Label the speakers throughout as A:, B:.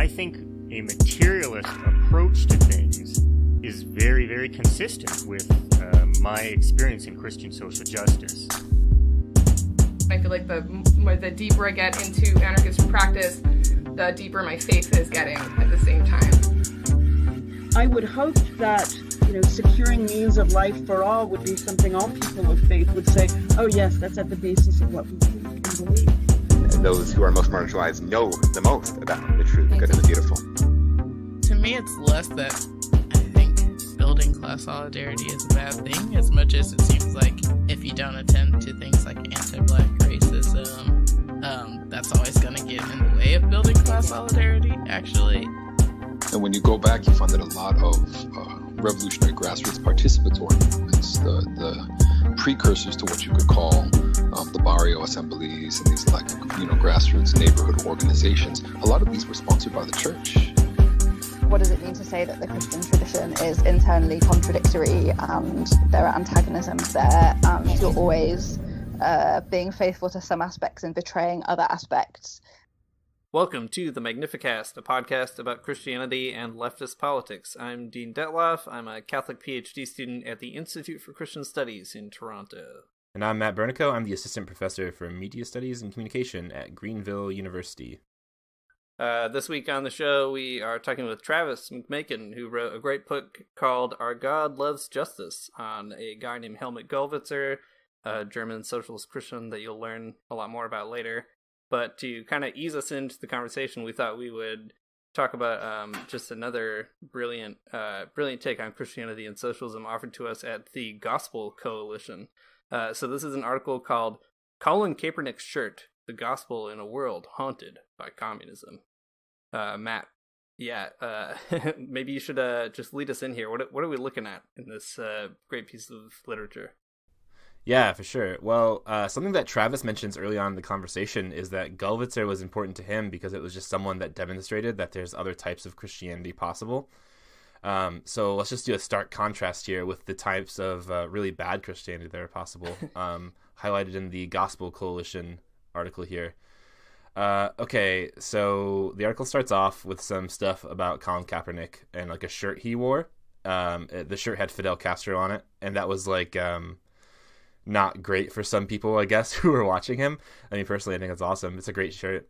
A: I think a materialist approach to things is very, very consistent with my experience in Christian social justice.
B: I feel like the deeper I get into anarchist practice, the deeper my faith is getting at the same time.
C: I would hope that, securing means of life for all would be something all people of faith would say, oh yes, that's at the basis of what we believe.
D: Those who are most marginalized know the most about the true, the good, and the beautiful.
E: To me, it's less that I think building class solidarity is a bad thing, as much as it seems like if you don't attend to things like anti-Black racism, that's always going to get in the way of building class solidarity, actually.
F: And when you go back, you find that a lot of revolutionary grassroots participatory movements, the precursors to what you could call the barrio assemblies and these grassroots neighborhood organizations, a lot of these were sponsored by the church.
G: What does it mean to say that the Christian tradition is internally contradictory and there are antagonisms there and you're always being faithful to some aspects and betraying other aspects?
H: Welcome to the Magnificast, a podcast about Christianity and leftist politics. I'm Dean Detloff. I'm a Catholic PhD student at the Institute for Christian Studies in Toronto.
I: And I'm Matt Bernico. I'm the Assistant Professor for Media Studies and Communication at Greenville University.
H: This week on the show, we are talking with Travis McMaken, who wrote a great book called Our God Loves Justice on a guy named Helmut Gollwitzer, a German socialist Christian that you'll learn a lot more about later. But to kind of ease us into the conversation, we thought we would talk about just another brilliant take on Christianity and socialism offered to us at the Gospel Coalition. So this is an article called Colin Kaepernick's Shirt, The Gospel in a World Haunted by Communism. Matt, maybe you should just lead us in here. What are we looking at in this great piece of literature?
I: Yeah, for sure. Well, something that Travis mentions early on in the conversation is that Gollwitzer was important to him because it was just someone that demonstrated that there's other types of Christianity possible. So let's just do a stark contrast here with the types of really bad Christianity that are possible, highlighted in the Gospel Coalition article here. Okay, so the article starts off with some stuff about Colin Kaepernick and like a shirt he wore. The shirt had Fidel Castro on it, and that was like not great for some people, I guess, who were watching him. I mean, personally, I think it's awesome. It's a great shirt.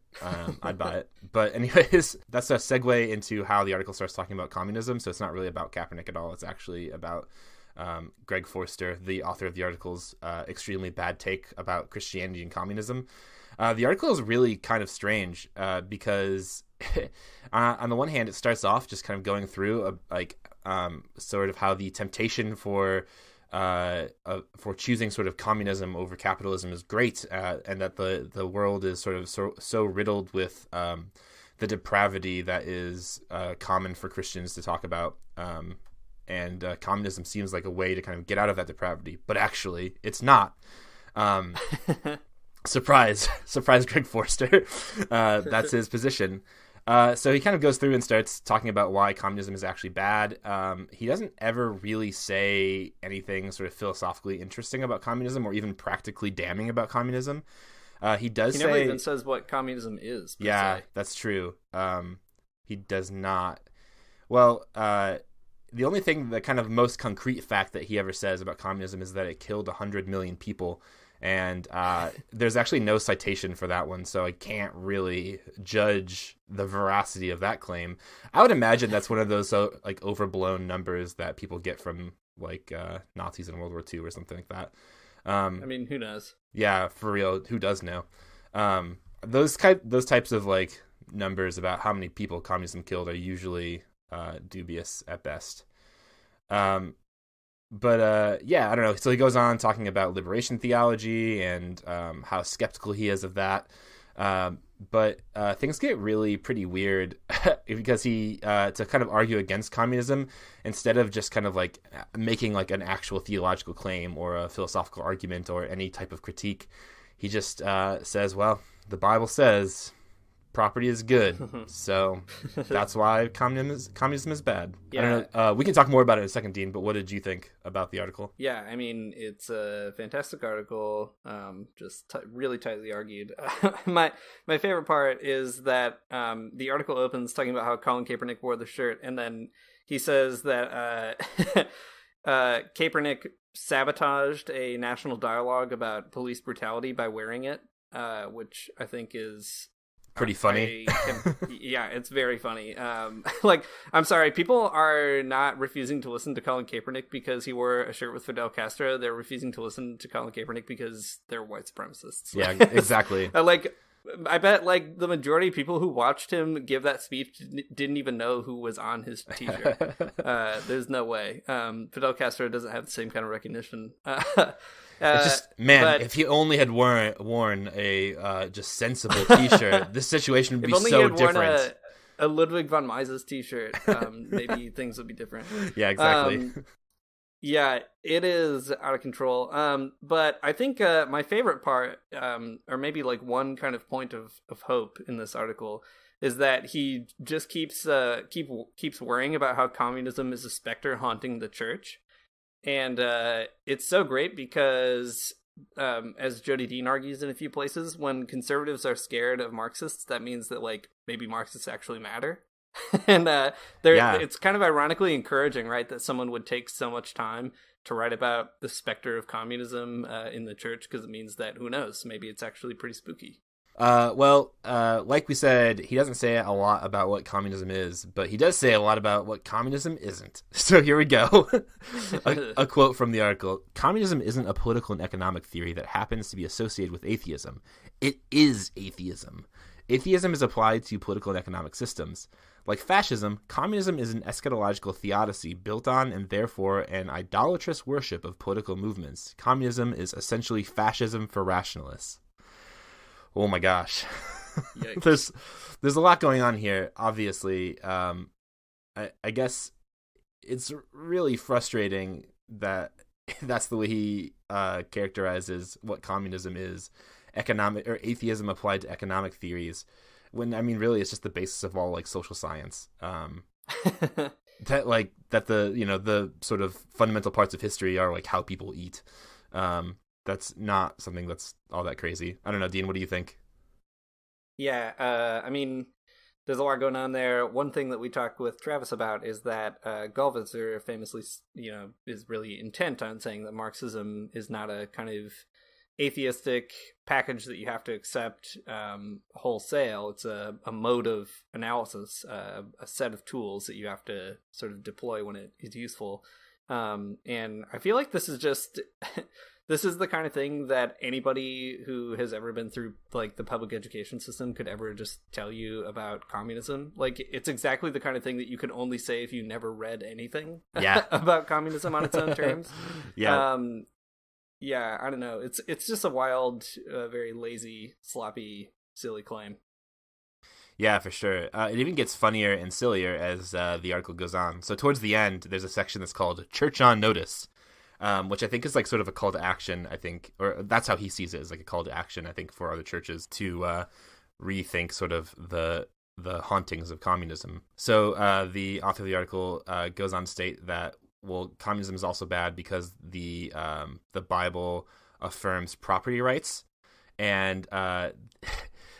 I: I'd buy it. But anyways, that's a segue into how the article starts talking about communism. So it's not really about Kaepernick at all. It's actually about Greg Forster, the author of the article's extremely bad take about Christianity and communism. The article is really kind of strange because on the one hand, it starts off just kind of going through sort of how the temptation for choosing sort of communism over capitalism is great, and that the world is sort of so riddled with the depravity that is common for Christians to talk about, and communism seems like a way to kind of get out of that depravity, but actually it's not. Surprise, Greg Forster. That's his position. So he kind of goes through and starts talking about why communism is actually bad. He doesn't ever really say anything sort of philosophically interesting about communism or even practically damning about communism. He never
H: even says what communism is.
I: Yeah, that's true. He does not. Well, the only thing, the kind of most concrete fact that he ever says about communism is that it killed 100 million people. And there's actually no citation for that one, so I can't really judge the veracity of that claim. I would imagine that's one of those overblown numbers that people get from Nazis in World War II or something like that.
H: I mean, who knows?
I: Yeah, for real, who does know? Those types of numbers about how many people communism killed are usually dubious at best. But I don't know. So he goes on talking about liberation theology and how skeptical he is of that. But things get really pretty weird because he, to kind of argue against communism, instead of just kind of making an actual theological claim or a philosophical argument or any type of critique, he just says, well, the Bible says property is good. So that's why communism is bad.
H: Yeah.
I: I don't know. We can talk more about it in a second, Dean, but what did you think about the article?
H: Yeah, I mean, it's a fantastic article, just really tightly argued. My favorite part is that the article opens talking about how Colin Kaepernick wore the shirt, and then he says that Kaepernick sabotaged a national dialogue about police brutality by wearing it, which I think is
I: pretty funny.
H: Yeah, it's very funny. Like, I'm sorry, people are not refusing to listen to Colin Kaepernick because he wore a shirt with Fidel Castro. They're refusing to listen to Colin Kaepernick because they're white supremacists.
I: Yeah, exactly.
H: I bet like the majority of people who watched him give that speech didn't even know who was on his t-shirt. There's no way. Fidel Castro doesn't have the same kind of recognition.
I: It's just, man, if he only had worn a just sensible t-shirt, this situation would be so different. If only he had worn
H: a Ludwig von Mises t-shirt, maybe things would be different.
I: Yeah, exactly.
H: Yeah, it is out of control. But I think my favorite part, or maybe like one kind of point of hope in this article, is that he just keeps worrying about how communism is a specter haunting the church. And it's so great because, as Jody Dean argues in a few places, when conservatives are scared of Marxists, that means that like maybe Marxists actually matter. And it's kind of ironically encouraging, right, that someone would take so much time to write about the specter of communism in the church, because it means that, who knows, maybe it's actually pretty spooky.
I: Like we said, he doesn't say a lot about what communism is, but he does say a lot about what communism isn't. So here we go. a quote from the article. Communism isn't a political and economic theory that happens to be associated with atheism. It is atheism. Atheism is applied to political and economic systems. Like fascism, communism is an eschatological theodicy built on and therefore an idolatrous worship of political movements. Communism is essentially fascism for rationalists. Oh my gosh. There's a lot going on here, obviously. I guess it's really frustrating that that's the way he characterizes what communism is, economic or atheism applied to economic theories, when I mean really it's just the basis of all like social science. That the sort of fundamental parts of history are like how people eat. That's not something that's all that crazy. I don't know, Dean, what do you think?
H: Yeah, I mean, there's a lot going on there. One thing that we talked with Travis about is that Gollwitzer famously, is really intent on saying that Marxism is not a kind of atheistic package that you have to accept wholesale. It's a mode of analysis, a set of tools that you have to sort of deploy when it is useful. And I feel like this is just... This is the kind of thing that anybody who has ever been through like the public education system could ever just tell you about communism. Like, it's exactly the kind of thing that you could only say if you never read anything about communism on its own terms. Yeah, I don't know. It's just a wild, very lazy, sloppy, silly claim.
I: Yeah, for sure. It even gets funnier and sillier as the article goes on. So towards the end, there's a section that's called Church on Notice. Which I think is like sort of a call to action, I think, or that's how he sees it, as like a call to action, I think, for other churches to rethink sort of the hauntings of communism. So the author of the article goes on to state that, well, communism is also bad because the Bible affirms property rights, and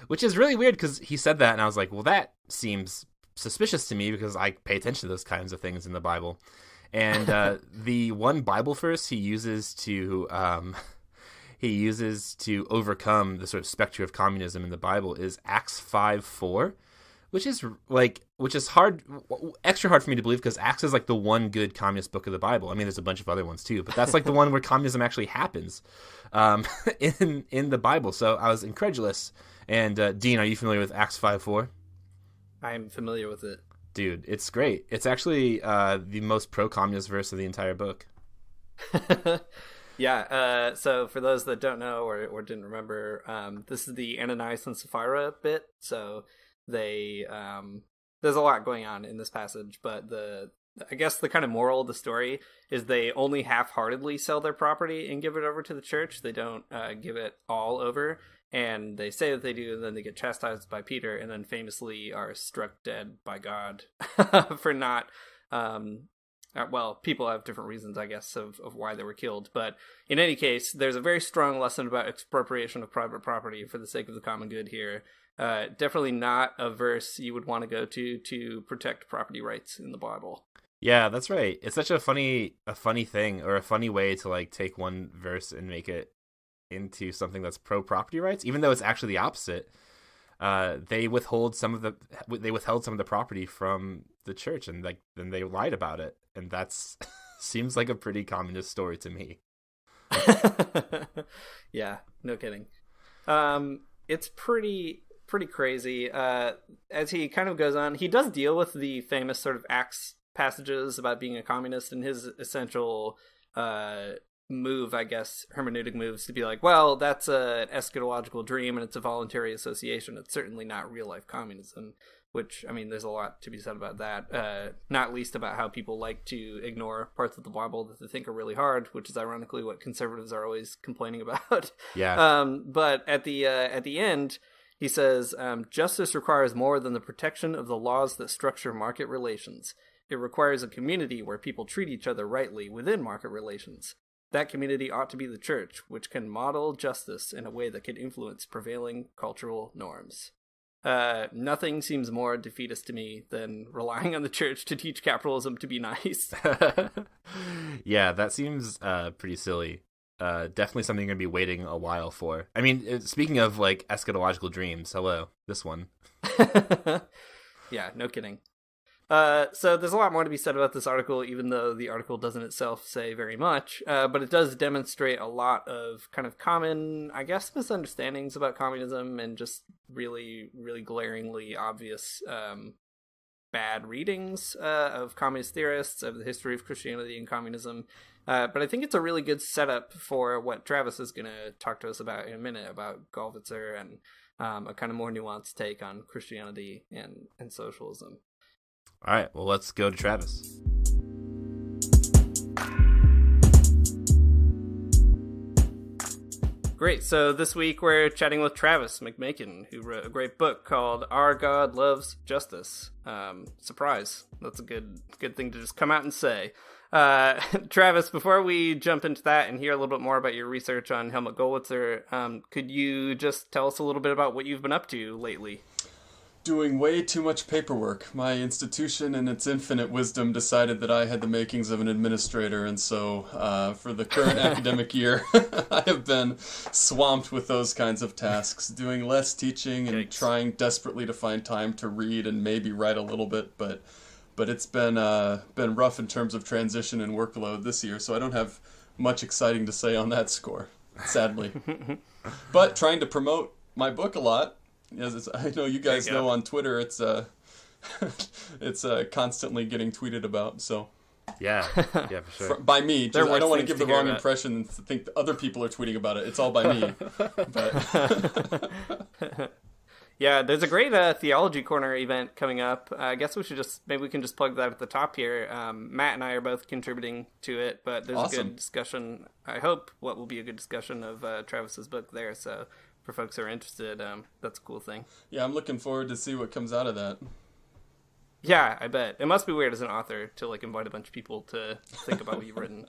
I: which is really weird because he said that, and I was like, well, that seems suspicious to me because I pay attention to those kinds of things in the Bible. And the one Bible verse he uses to overcome the sort of specter of communism in the Bible is Acts 5:4, which is extra hard for me to believe because Acts is like the one good communist book of the Bible. I mean, there's a bunch of other ones too, but that's like the one where communism actually happens in the Bible. So I was incredulous. And Dean, are you familiar with Acts 5:4?
H: I'm familiar with it.
I: Dude, it's great. It's actually the most pro-communist verse of the entire book.
H: Yeah, so for those that don't know or didn't remember, this is the Ananias and Sapphira bit. So they there's a lot going on in this passage, but I guess the kind of moral of the story is they only half-heartedly sell their property and give it over to the church. They don't give it all over. And they say that they do, and then they get chastised by Peter, and then famously are struck dead by God for not. Well, people have different reasons, I guess, of why they were killed. But in any case, there's a very strong lesson about expropriation of private property for the sake of the common good here. Definitely not a verse you would want to go to protect property rights in the Bible.
I: Yeah, that's right. It's such a funny thing, or a funny way to like take one verse and make it into something that's pro property rights, even though it's actually the opposite. They withheld some of the property from the church, and like then they lied about it, and that's seems like a pretty communist story to me.
H: Yeah, no kidding. It's pretty crazy. As he kind of goes on, he does deal with the famous sort of Acts passages about being a communist, and his essential move, I guess, hermeneutic moves to be like, well, that's an eschatological dream and it's a voluntary association. It's certainly not real life communism, which, I mean, there's a lot to be said about that, not least about how people like to ignore parts of the Bible that they think are really hard, which is ironically what conservatives are always complaining about.
I: Yeah.
H: But at the end, he says, justice requires more than the protection of the laws that structure market relations. It requires a community where people treat each other rightly within market relations. That community ought to be the church, which can model justice in a way that can influence prevailing cultural norms. Nothing seems more defeatist to me than relying on the church to teach capitalism to be nice.
I: Yeah, that seems pretty silly. Definitely something you're going to be waiting a while for. I mean, speaking of like eschatological dreams, hello, this one.
H: Yeah, no kidding. So there's a lot more to be said about this article, even though the article doesn't itself say very much. But it does demonstrate a lot of kind of common, I guess, misunderstandings about communism and just really, really glaringly obvious bad readings of communist theorists, of the history of Christianity and communism. But I think it's a really good setup for what Travis is going to talk to us about in a minute, about Gollwitzer and a kind of more nuanced take on Christianity and socialism.
I: All right, well, let's go to Travis.
H: Great. So this week we're chatting with Travis McMaken, who wrote a great book called Our God Loves Justice. Surprise. That's a good thing to just come out and say. Travis, before we jump into that and hear a little bit more about your research on Helmut Gollwitzer, could you just tell us a little bit about what you've been up to lately?
J: Doing way too much paperwork. My institution, in its infinite wisdom, decided that I had the makings of an administrator, and so for the current academic year, I have been swamped with those kinds of tasks, doing less teaching and trying desperately to find time to read and maybe write a little bit, but it's been rough in terms of transition and workload this year, so I don't have much exciting to say on that score, sadly. But trying to promote my book a lot. As I know you guys know on Twitter, it's constantly getting tweeted about. So
I: yeah, for sure.
J: By me, I don't want to give the wrong impression and think that other people are tweeting about it. It's all by me. But
H: yeah, there's a great Theology Corner event coming up. I guess we can just plug that at the top here. Matt and I are both contributing to it, but there's a good discussion. I hope what will be a good discussion of Travis's book there. So. For folks who are interested, that's a cool thing.
J: Yeah, I'm looking forward to see what comes out of that.
H: Yeah, I bet. It must be weird as an author to like invite a bunch of people to think about what you've written.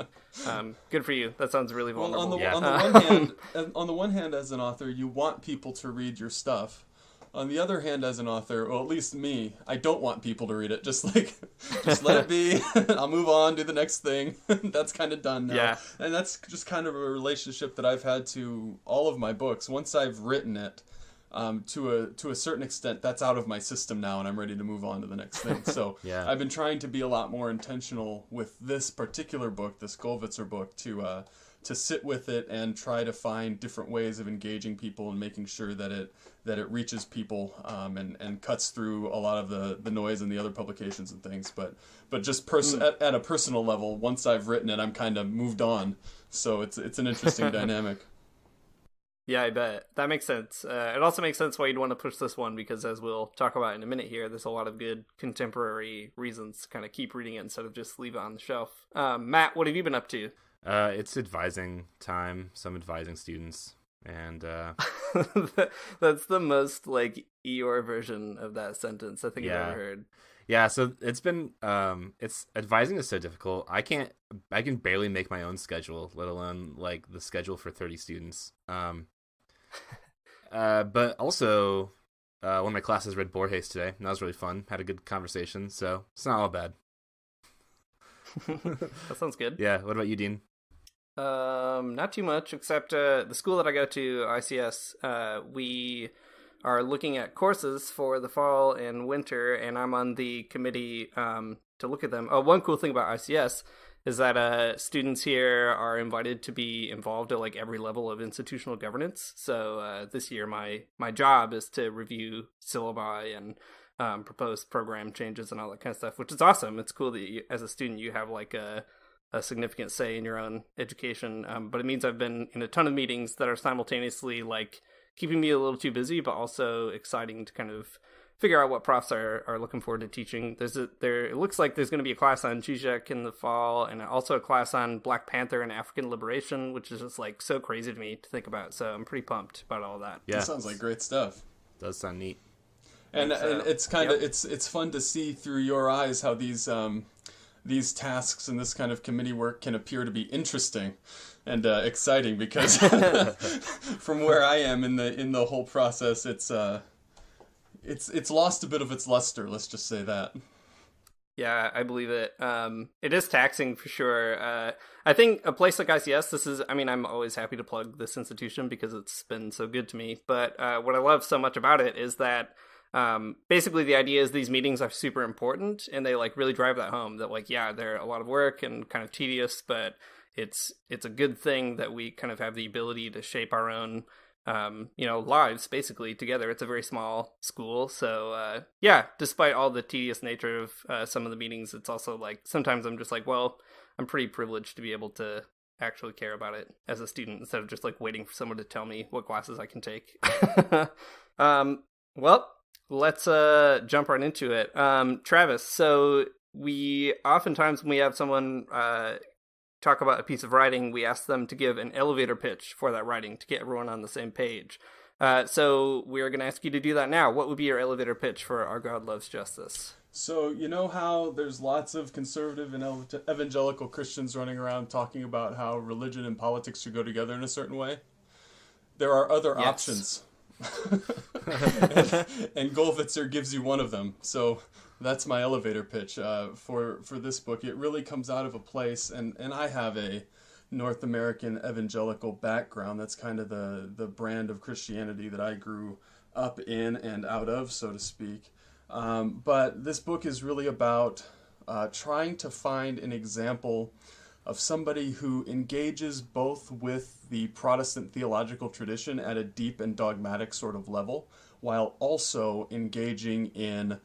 H: Good for you. That sounds really vulnerable.
J: On the one hand, as an author, you want people to read your stuff. On the other hand, as an author, well, at least me, I don't want people to read it. Just let it be. I'll move on, do the next thing. That's kind of done now.
H: Yeah.
J: And that's just kind of a relationship that I've had to all of my books. Once I've written it, to a certain extent, that's out of my system now, and I'm ready to move on to the next thing. So
I: yeah.
J: I've been trying to be a lot more intentional with this particular book, this Gollwitzer book, to sit with it and try to find different ways of engaging people and making sure that it reaches people and cuts through a lot of the noise in the other publications and things. But just at a personal level, once I've written it, I'm kind of moved on. So it's an interesting dynamic.
H: Yeah, I bet. That makes sense. It also makes sense why you'd want to push this one, because as we'll talk about in a minute here, there's a lot of good contemporary reasons to kind of keep reading it instead of just leave it on the shelf. Matt, what have you been up to?
I: It's advising time, some advising students. And
H: that's the most like Eeyore version of that sentence I think I've ever heard.
I: Yeah, so it's been it's advising is so difficult. I can barely make my own schedule, let alone like the schedule for 30 students. But also one of my classes read Borges today, and that was really fun. Had a good conversation, so it's not all bad.
H: That sounds good.
I: Yeah, what about you, Dean?
H: Not too much, except the school that I go to, ICS, we are looking at courses for the fall and winter, and I'm on the committee to look at them. Oh, one cool thing about ICS is that students here are invited to be involved at like every level of institutional governance. So this year my job is to review syllabi and propose program changes and all that kind of stuff, which is awesome. It's cool that you, as a student, you have like a significant say in your own education. But it means I've been in a ton of meetings that are simultaneously like keeping me a little too busy, but also exciting to kind of figure out what profs are looking forward to teaching. It looks like there's going to be a class on Zizek in the fall, and also a class on Black Panther and African liberation, which is just like so crazy to me to think about. So I'm pretty pumped about all that.
J: Yeah, that sounds like great stuff.
I: Does sound neat.
J: And it's kind of it's fun to see through your eyes how these tasks and this kind of committee work can appear to be interesting and exciting, because from where I am in the whole process, it's lost a bit of its luster. Let's just say that.
H: Yeah, I believe it. It is taxing for sure. I think a place like ICS, I'm always happy to plug this institution because it's been so good to me. But what I love so much about it is that basically the idea is these meetings are super important, and they like really drive that home, that like, yeah, they're a lot of work and kind of tedious, but it's a good thing that we kind of have the ability to shape our own lives basically together. It's a very small school, so despite all the tedious nature of some of the meetings, it's also like sometimes I'm just like, well, I'm pretty privileged to be able to actually care about it as a student instead of just like waiting for someone to tell me what classes I can take. Well, let's jump right into it. Travis, so we oftentimes when we have someone talk about a piece of writing, we ask them to give an elevator pitch for that writing to get everyone on the same page. So we're going to ask you to do that now. What would be your elevator pitch for Our God Loves Justice?
J: So you know how there's lots of conservative and evangelical Christians running around talking about how religion and politics should go together in a certain way? There are other options. and Gollwitzer gives you one of them. So that's my elevator pitch for this book. It really comes out of a place, and I have a North American evangelical background. That's kind of the brand of Christianity that I grew up in and out of, so to speak. But this book is really about trying to find an example of somebody who engages both with the Protestant theological tradition at a deep and dogmatic sort of level, while also engaging in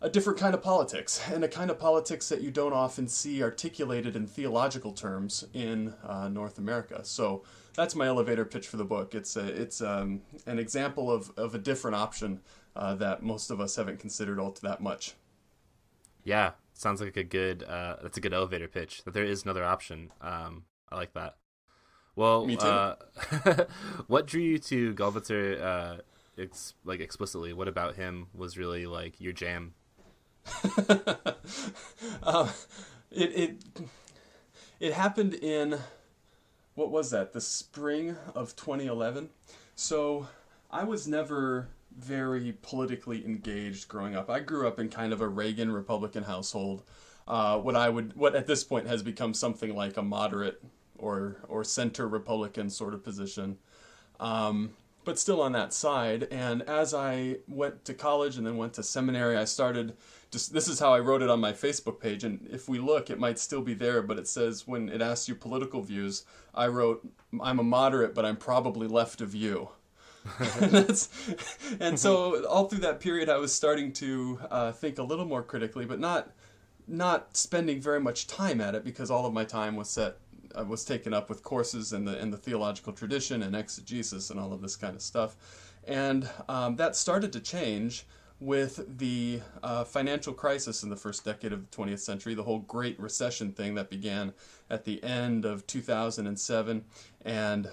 J: a different kind of politics, and a kind of politics that you don't often see articulated in theological terms in North America. So that's my elevator pitch for the book. It's an example of a different option that most of us haven't considered all that much.
I: Yeah, sounds like that's a good elevator pitch, that there is another option. I like that. Well,
J: me too.
I: What drew you to Gollwitzer explicitly? What about him was really like your jam?
J: It happened in, what was that, the spring of 2011. So I was never very politically engaged growing up. I grew up in kind of a Reagan Republican household, what at this point has become something like a moderate or center Republican sort of position, but still on that side. And as I went to college and then went to seminary, I started this is how I wrote it on my Facebook page, and if we look, it might still be there, but it says, when it asks you political views, I wrote, I'm a moderate, but I'm probably left of you. and so all through that period, I was starting to think a little more critically, but not spending very much time at it, because all of my time was taken up with courses in the theological tradition and exegesis and all of this kind of stuff. And that started to change with the financial crisis in the first decade of the 20th century, the whole Great Recession thing that began at the end of 2007. And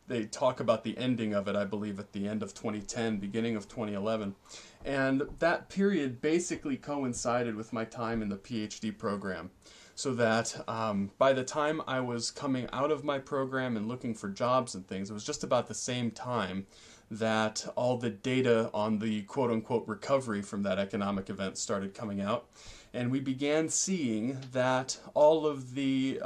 J: they talk about the ending of it, I believe, at the end of 2010, beginning of 2011. And that period basically coincided with my time in the PhD program. So that by the time I was coming out of my program and looking for jobs and things, it was just about the same time that all the data on the quote-unquote recovery from that economic event started coming out. And we began seeing that all of the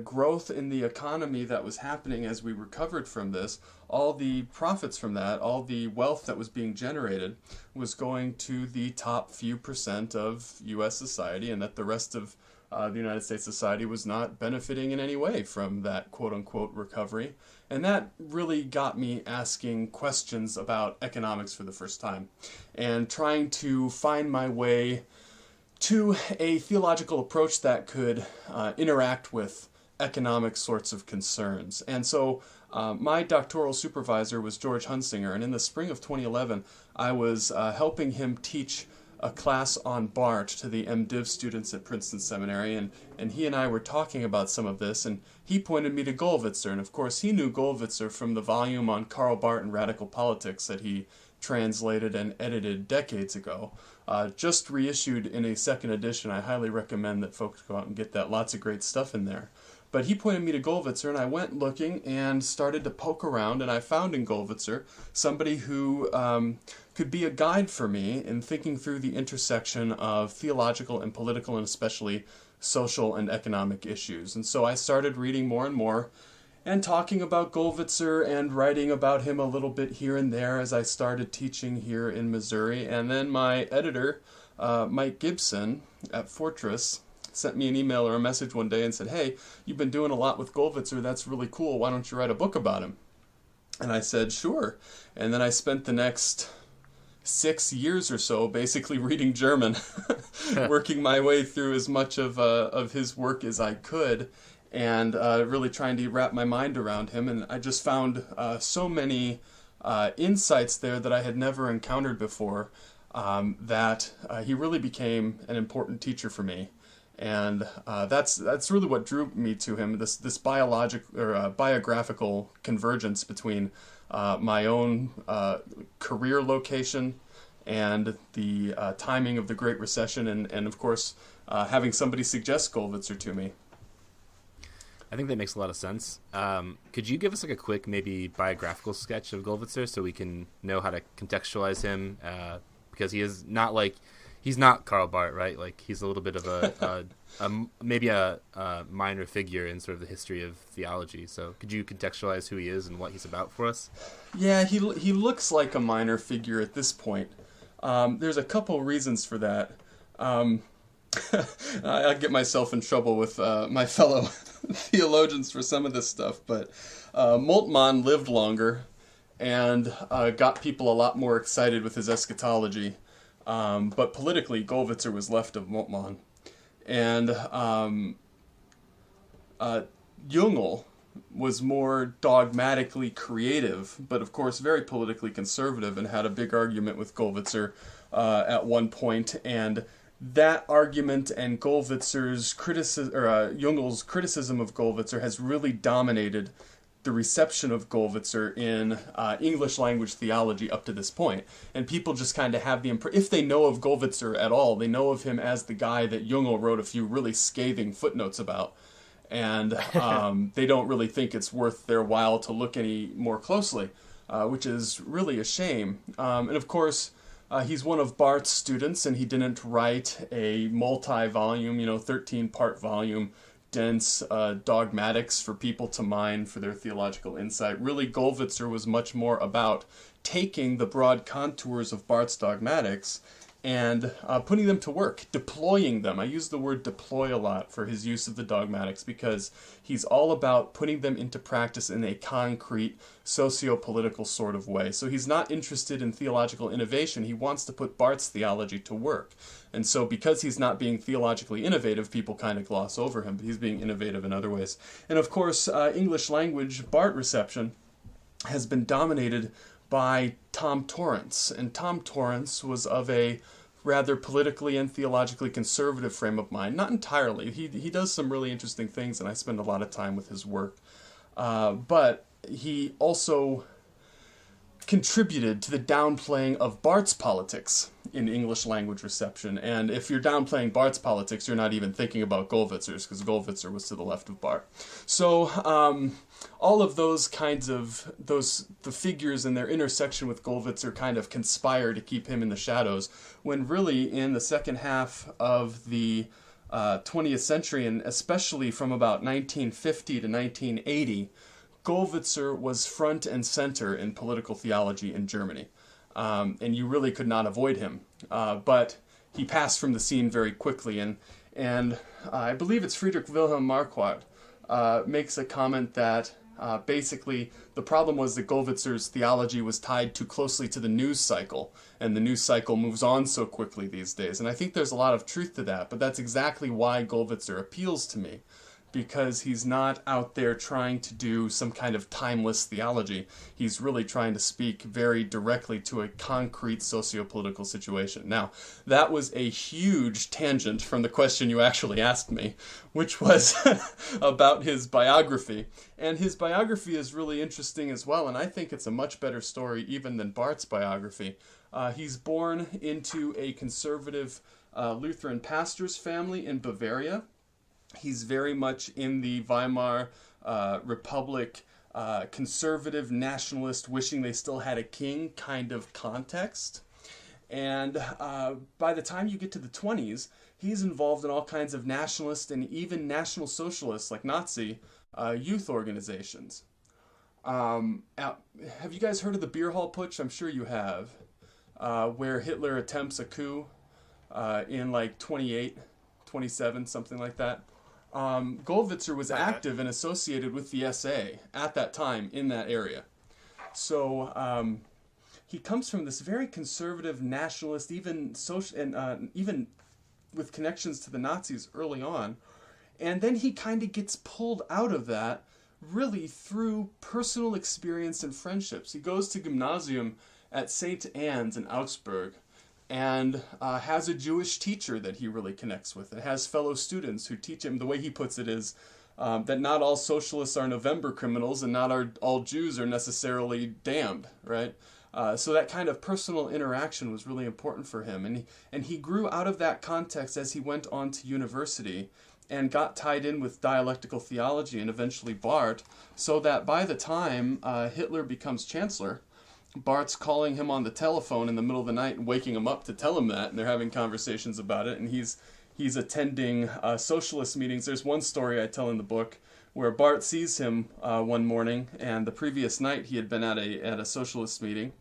J: growth in the economy that was happening as we recovered from this, all the profits from that, all the wealth that was being generated was going to the top few percent of U.S. society, and that the rest of the United States society was not benefiting in any way from that quote-unquote recovery. And that really got me asking questions about economics for the first time and trying to find my way to a theological approach that could interact with economic sorts of concerns. And so my doctoral supervisor was George Hunsinger, and in the spring of 2011, I was helping him teach a class on Barth to the MDiv students at Princeton Seminary, and he and I were talking about some of this, and he pointed me to Gollwitzer, and of course he knew Gollwitzer from the volume on Karl Barth and radical politics that he translated and edited decades ago. Just reissued in a second edition. I highly recommend that folks go out and get that. Lots of great stuff in there. But he pointed me to Gollwitzer, and I went looking and started to poke around, and I found in Gollwitzer somebody who could be a guide for me in thinking through the intersection of theological and political, and especially social and economic issues. And so I started reading more and more and talking about Gollwitzer and writing about him a little bit here and there as I started teaching here in Missouri. And then my editor, Mike Gibson at Fortress, sent me an email or a message one day and said, "Hey, you've been doing a lot with Gollwitzer. That's really cool. Why don't you write a book about him?" And I said, "Sure." And then I spent the next 6 years or so basically reading German, working my way through as much of his work as I could, and really trying to wrap my mind around him. And I just found so many insights there that I had never encountered before, that he really became an important teacher for me. And that's really what drew me to him, this biographical convergence between my own career location and the timing of the Great Recession, and of course having somebody suggest Gollwitzer to me.
I: I think that makes a lot of sense. Could you give us like a quick, maybe biographical sketch of Gollwitzer so we can know how to contextualize him? Because he is not like... He's not Karl Barth, right? Like, he's a little bit of maybe a minor figure in sort of the history of theology. So could you contextualize who he is and what he's about for us?
J: Yeah, he looks like a minor figure at this point. There's a couple reasons for that. I get myself in trouble with my fellow theologians for some of this stuff, but Moltmann lived longer and got people a lot more excited with his eschatology. But politically, Gollwitzer was left of Moltmann. And Jungel was more dogmatically creative, but of course very politically conservative, and had a big argument with Gollwitzer at one point. And that argument and Gollwitzer's Jungel's criticism of Gollwitzer has really dominated the reception of Gollwitzer in English language theology up to this point. And people just kind of have the impression, if they know of Gollwitzer at all, they know of him as the guy that Jungel wrote a few really scathing footnotes about. And they don't really think it's worth their while to look any more closely, which is really a shame. And of course, he's one of Barth's students, and he didn't write a multi-volume, 13-part volume, dense dogmatics for people to mine for their theological insight. Really, Gollwitzer was much more about taking the broad contours of Barth's dogmatics and putting them to work, deploying them. I use the word deploy a lot for his use of the dogmatics because he's all about putting them into practice in a concrete, socio-political sort of way. So he's not interested in theological innovation. He wants to put Barth's theology to work. And so because he's not being theologically innovative, people kind of gloss over him, but he's being innovative in other ways. And of course, English language Barth reception has been dominated by Tom Torrance. And Tom Torrance was of a rather politically and theologically conservative frame of mind. Not entirely. He does some really interesting things, and I spend a lot of time with his work. But he also contributed to the downplaying of Barth's politics in English language reception. And if you're downplaying Barth's politics, you're not even thinking about Gollwitzer's, because Gollwitzer was to the left of Barth. So all of those kinds of, the figures and their intersection with Gollwitzer kind of conspire to keep him in the shadows, when really in the second half of the 20th century, and especially from about 1950 to 1980, Gollwitzer was front and center in political theology in Germany, and you really could not avoid him. But he passed from the scene very quickly, and I believe it's Friedrich Wilhelm Marquardt makes a comment that basically the problem was that Gollwitzer's theology was tied too closely to the news cycle, and the news cycle moves on so quickly these days. And I think there's a lot of truth to that, but that's exactly why Gollwitzer appeals to me, because he's not out there trying to do some kind of timeless theology. He's really trying to speak very directly to a concrete socio-political situation. Now, that was a huge tangent from the question you actually asked me, which was about his biography. And his biography is really interesting as well, and I think it's a much better story even than Barth's biography. He's born into a conservative Lutheran pastor's family in Bavaria. He's very much in the Weimar Republic, conservative, nationalist, wishing they still had a king kind of context. And by the time you get to the 20s, he's involved in all kinds of nationalist and even National Socialist, like Nazi, youth organizations. Have you guys heard of the Beer Hall Putsch? I'm sure you have, where Hitler attempts a coup in like 28, 27, something like that. Gollwitzer was active and associated with the SA at that time in that area. So he comes from this very conservative, nationalist, even social, and even with connections to the Nazis early on. And then he kind of gets pulled out of that really through personal experience and friendships. He goes to gymnasium at St. Anne's in Augsburg, and has a Jewish teacher that he really connects with, and has fellow students who teach him. The way he puts it is that not all socialists are November criminals, and not all Jews are necessarily damned, right? So that kind of personal interaction was really important for him, and he grew out of that context as he went on to university, and got tied in with dialectical theology and eventually Barth, so that by the time Hitler becomes chancellor, Barth's calling him on the telephone in the middle of the night and waking him up to tell him that, and they're having conversations about it, and he's attending socialist meetings. There's one story I tell in the book where Barth sees him one morning, and the previous night he had been at a socialist meeting,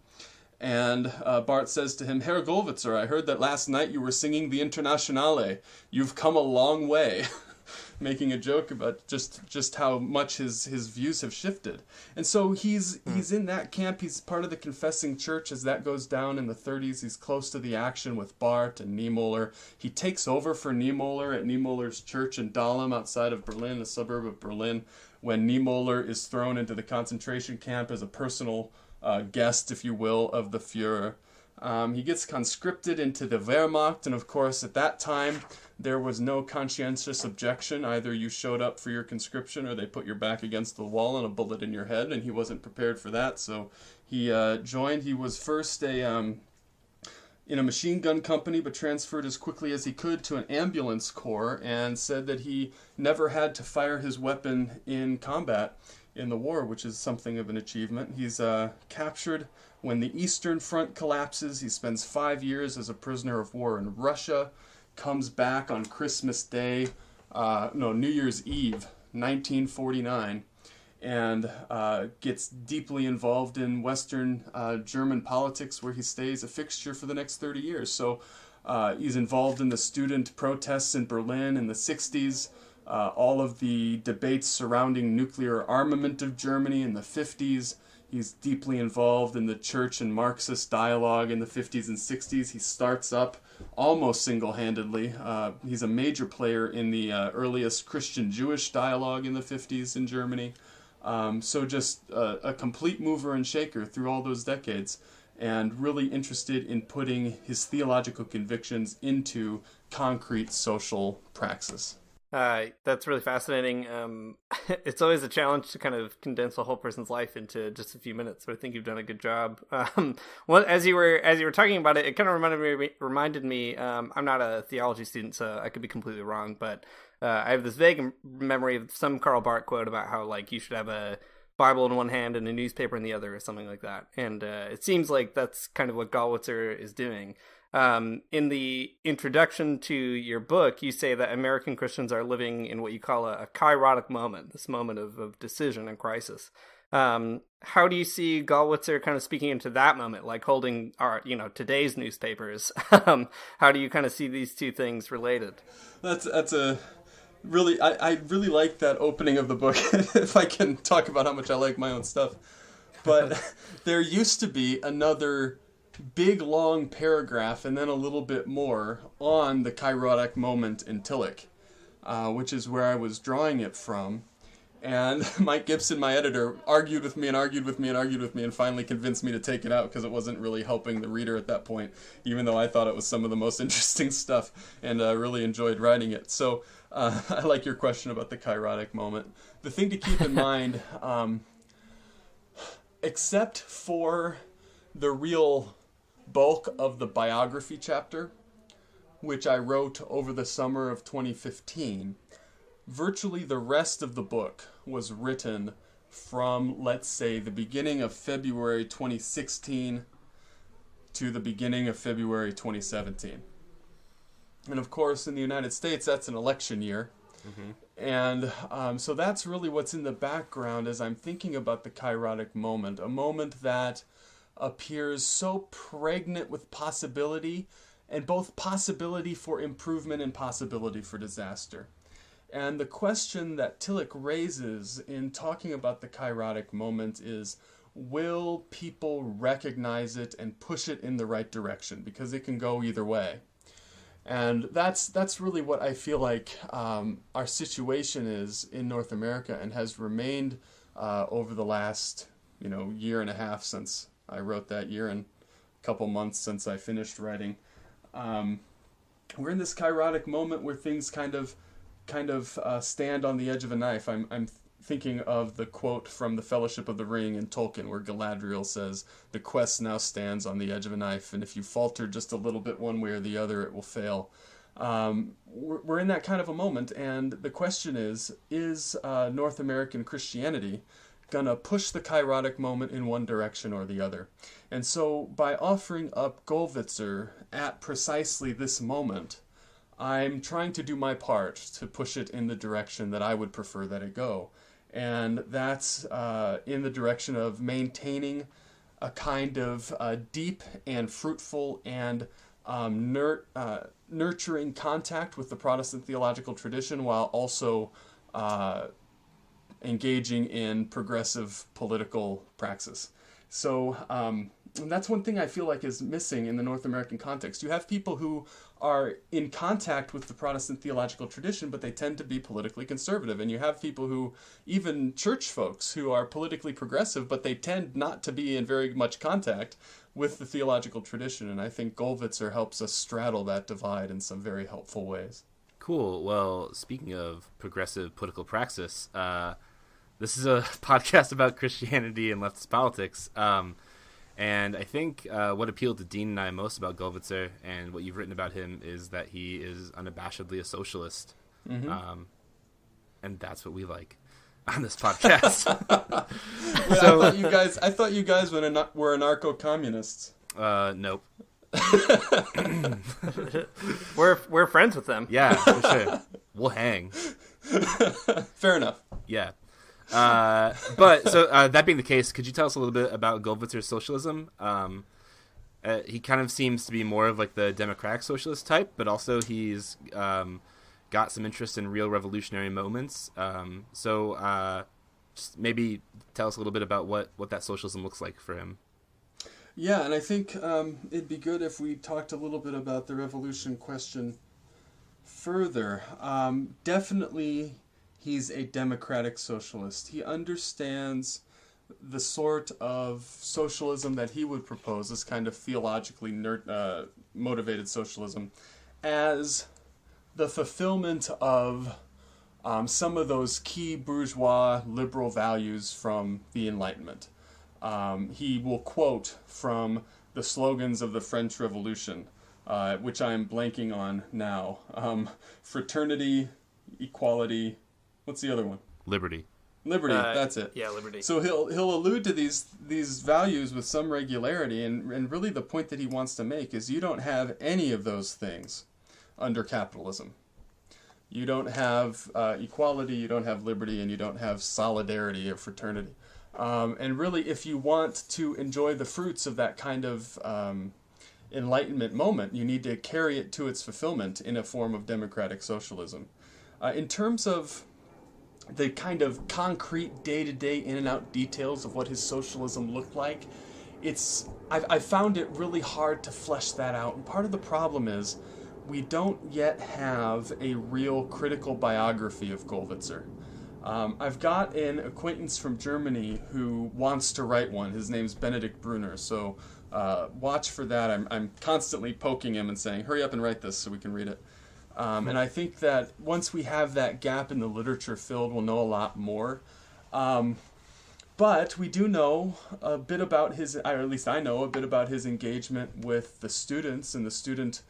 J: and Barth says to him, "Herr Gollwitzer, I heard that last night you were singing the Internationale. You've come a long way." Making a joke about just how much his views have shifted. And so he's in that camp. He's part of the Confessing Church as that goes down in the 30s. He's close to the action with Barth and Niemöller. He takes over for Niemöller at Niemöller's church in Dahlem outside of Berlin, a suburb of Berlin, when Niemöller is thrown into the concentration camp as a personal guest, if you will, of the Führer. He gets conscripted into the Wehrmacht, and of course at that time there was no conscientious objection. Either you showed up for your conscription or they put your back against the wall and a bullet in your head, and he wasn't prepared for that, so he joined. He was first in a machine gun company, but transferred as quickly as he could to an ambulance corps, and said that he never had to fire his weapon in combat in the war, which is something of an achievement. He's captured when the Eastern Front collapses. He spends 5 years as a prisoner of war in Russia, comes back on Christmas Day, New Year's Eve, 1949, and gets deeply involved in Western German politics, where he stays a fixture for the next 30 years. So he's involved in the student protests in Berlin in the 60s, all of the debates surrounding nuclear armament of Germany in the 50s. He's deeply involved in the church and Marxist dialogue in the 50s and 60s. He starts up almost single-handedly. He's a major player in the earliest Christian-Jewish dialogue in the 50s in Germany. So just a complete mover and shaker through all those decades, and really interested in putting his theological convictions into concrete social praxis.
H: That's really fascinating. It's always a challenge to kind of condense a whole person's life into just a few minutes, but I think you've done a good job. Well, as you were talking about it, it kind of reminded me. I'm not a theology student, so I could be completely wrong, but I have this vague memory of some Karl Barth quote about how like you should have a Bible in one hand and a newspaper in the other, or something like that. And it seems like that's kind of what Gollwitzer is doing. In the introduction to your book, you say that American Christians are living in what you call a kairotic moment, this moment of decision and crisis. How do you see Gollwitzer kind of speaking into that moment, like holding our, today's newspapers? How do you kind of see these two things related?
J: That's a really, I really like that opening of the book, if I can talk about how much I like my own stuff. But there used to be another big long paragraph and then a little bit more on the kairotic moment in Tillich, which is where I was drawing it from. And Mike Gibson, my editor, argued with me and finally convinced me to take it out because it wasn't really helping the reader at that point, even though I thought it was some of the most interesting stuff and really enjoyed writing it. So I like your question about the kairotic moment. The thing to keep in mind, except for the real bulk of the biography chapter, which I wrote over the summer of 2015, virtually the rest of the book was written from, let's say, the beginning of February 2016 to the beginning of February 2017. And of course, in the United States, that's an election year. Mm-hmm. And so that's really what's in the background as I'm thinking about the kairotic moment, a moment that appears so pregnant with possibility, and both possibility for improvement and possibility for disaster. And the question that Tillich raises in talking about the kairotic moment is, will people recognize it and push it in the right direction? Because it can go either way. And that's really what I feel like our situation is in North America, and has remained over the last year and a half since I wrote that year, and a couple months since I finished writing. We're in this kairotic moment where things kind of stand on the edge of a knife. I'm thinking of the quote from The Fellowship of the Ring in Tolkien, where Galadriel says, "The quest now stands on the edge of a knife, and if you falter just a little bit one way or the other, it will fail." We're in that kind of a moment, and the question is North American Christianity gonna push the kairotic moment in one direction or the other? And so by offering up Gollwitzer at precisely this moment, I'm trying to do my part to push it in the direction that I would prefer that it go. And that's in the direction of maintaining a kind of deep and fruitful and nurturing contact with the Protestant theological tradition, while also engaging in progressive political praxis. So that's one thing I feel like is missing in the North American context. You have people who are in contact with the Protestant theological tradition, but they tend to be politically conservative. And you have people who, even church folks, who are politically progressive, but they tend not to be in very much contact with the theological tradition. And I think Gollwitzer helps us straddle that divide in some very helpful ways.
I: Cool. Well, speaking of progressive political praxis, this is a podcast about Christianity and leftist politics. And I think what appealed to Dean and I most about Gollwitzer, and what you've written about him, is that he is unabashedly a socialist. Mm-hmm. And that's what we like on this podcast.
J: Wait, so, I thought you guys were anarcho-communists.
I: Nope.
H: We're friends with them.
I: Yeah, for sure. We'll hang.
J: Fair enough.
I: Yeah. But so that being the case, could you tell us a little bit about Gollwitzer's socialism? He kind of seems to be more of like the democratic socialist type, but also he's got some interest in real revolutionary moments. So just maybe tell us a little bit about what that socialism looks like for him.
J: Yeah, and I think it'd be good if we talked a little bit about the revolution question further. Definitely, he's a democratic socialist. He understands the sort of socialism that he would propose, this kind of theologically motivated socialism, as the fulfillment of some of those key bourgeois liberal values from the Enlightenment. He will quote from the slogans of the French Revolution, which I am blanking on now. Fraternity, equality, what's the other one?
I: Liberty.
J: Liberty, that's it.
H: Yeah, liberty.
J: So he'll allude to these values with some regularity, and really the point that he wants to make is you don't have any of those things under capitalism. You don't have equality, you don't have liberty, and you don't have solidarity or fraternity. And really, if you want to enjoy the fruits of that kind of Enlightenment moment, you need to carry it to its fulfillment in a form of democratic socialism. In terms of the kind of concrete day-to-day in-and-out details of what his socialism looked like, I found it really hard to flesh that out. And part of the problem is we don't yet have a real critical biography of Gollwitzer. I've got an acquaintance from Germany who wants to write one. His name's Benedict Brunner, so watch for that. I'm constantly poking him and saying, hurry up and write this so we can read it. And I think that once we have that gap in the literature filled, we'll know a lot more. But we do know a bit about his, or at least I know a bit about his engagement with the students and the student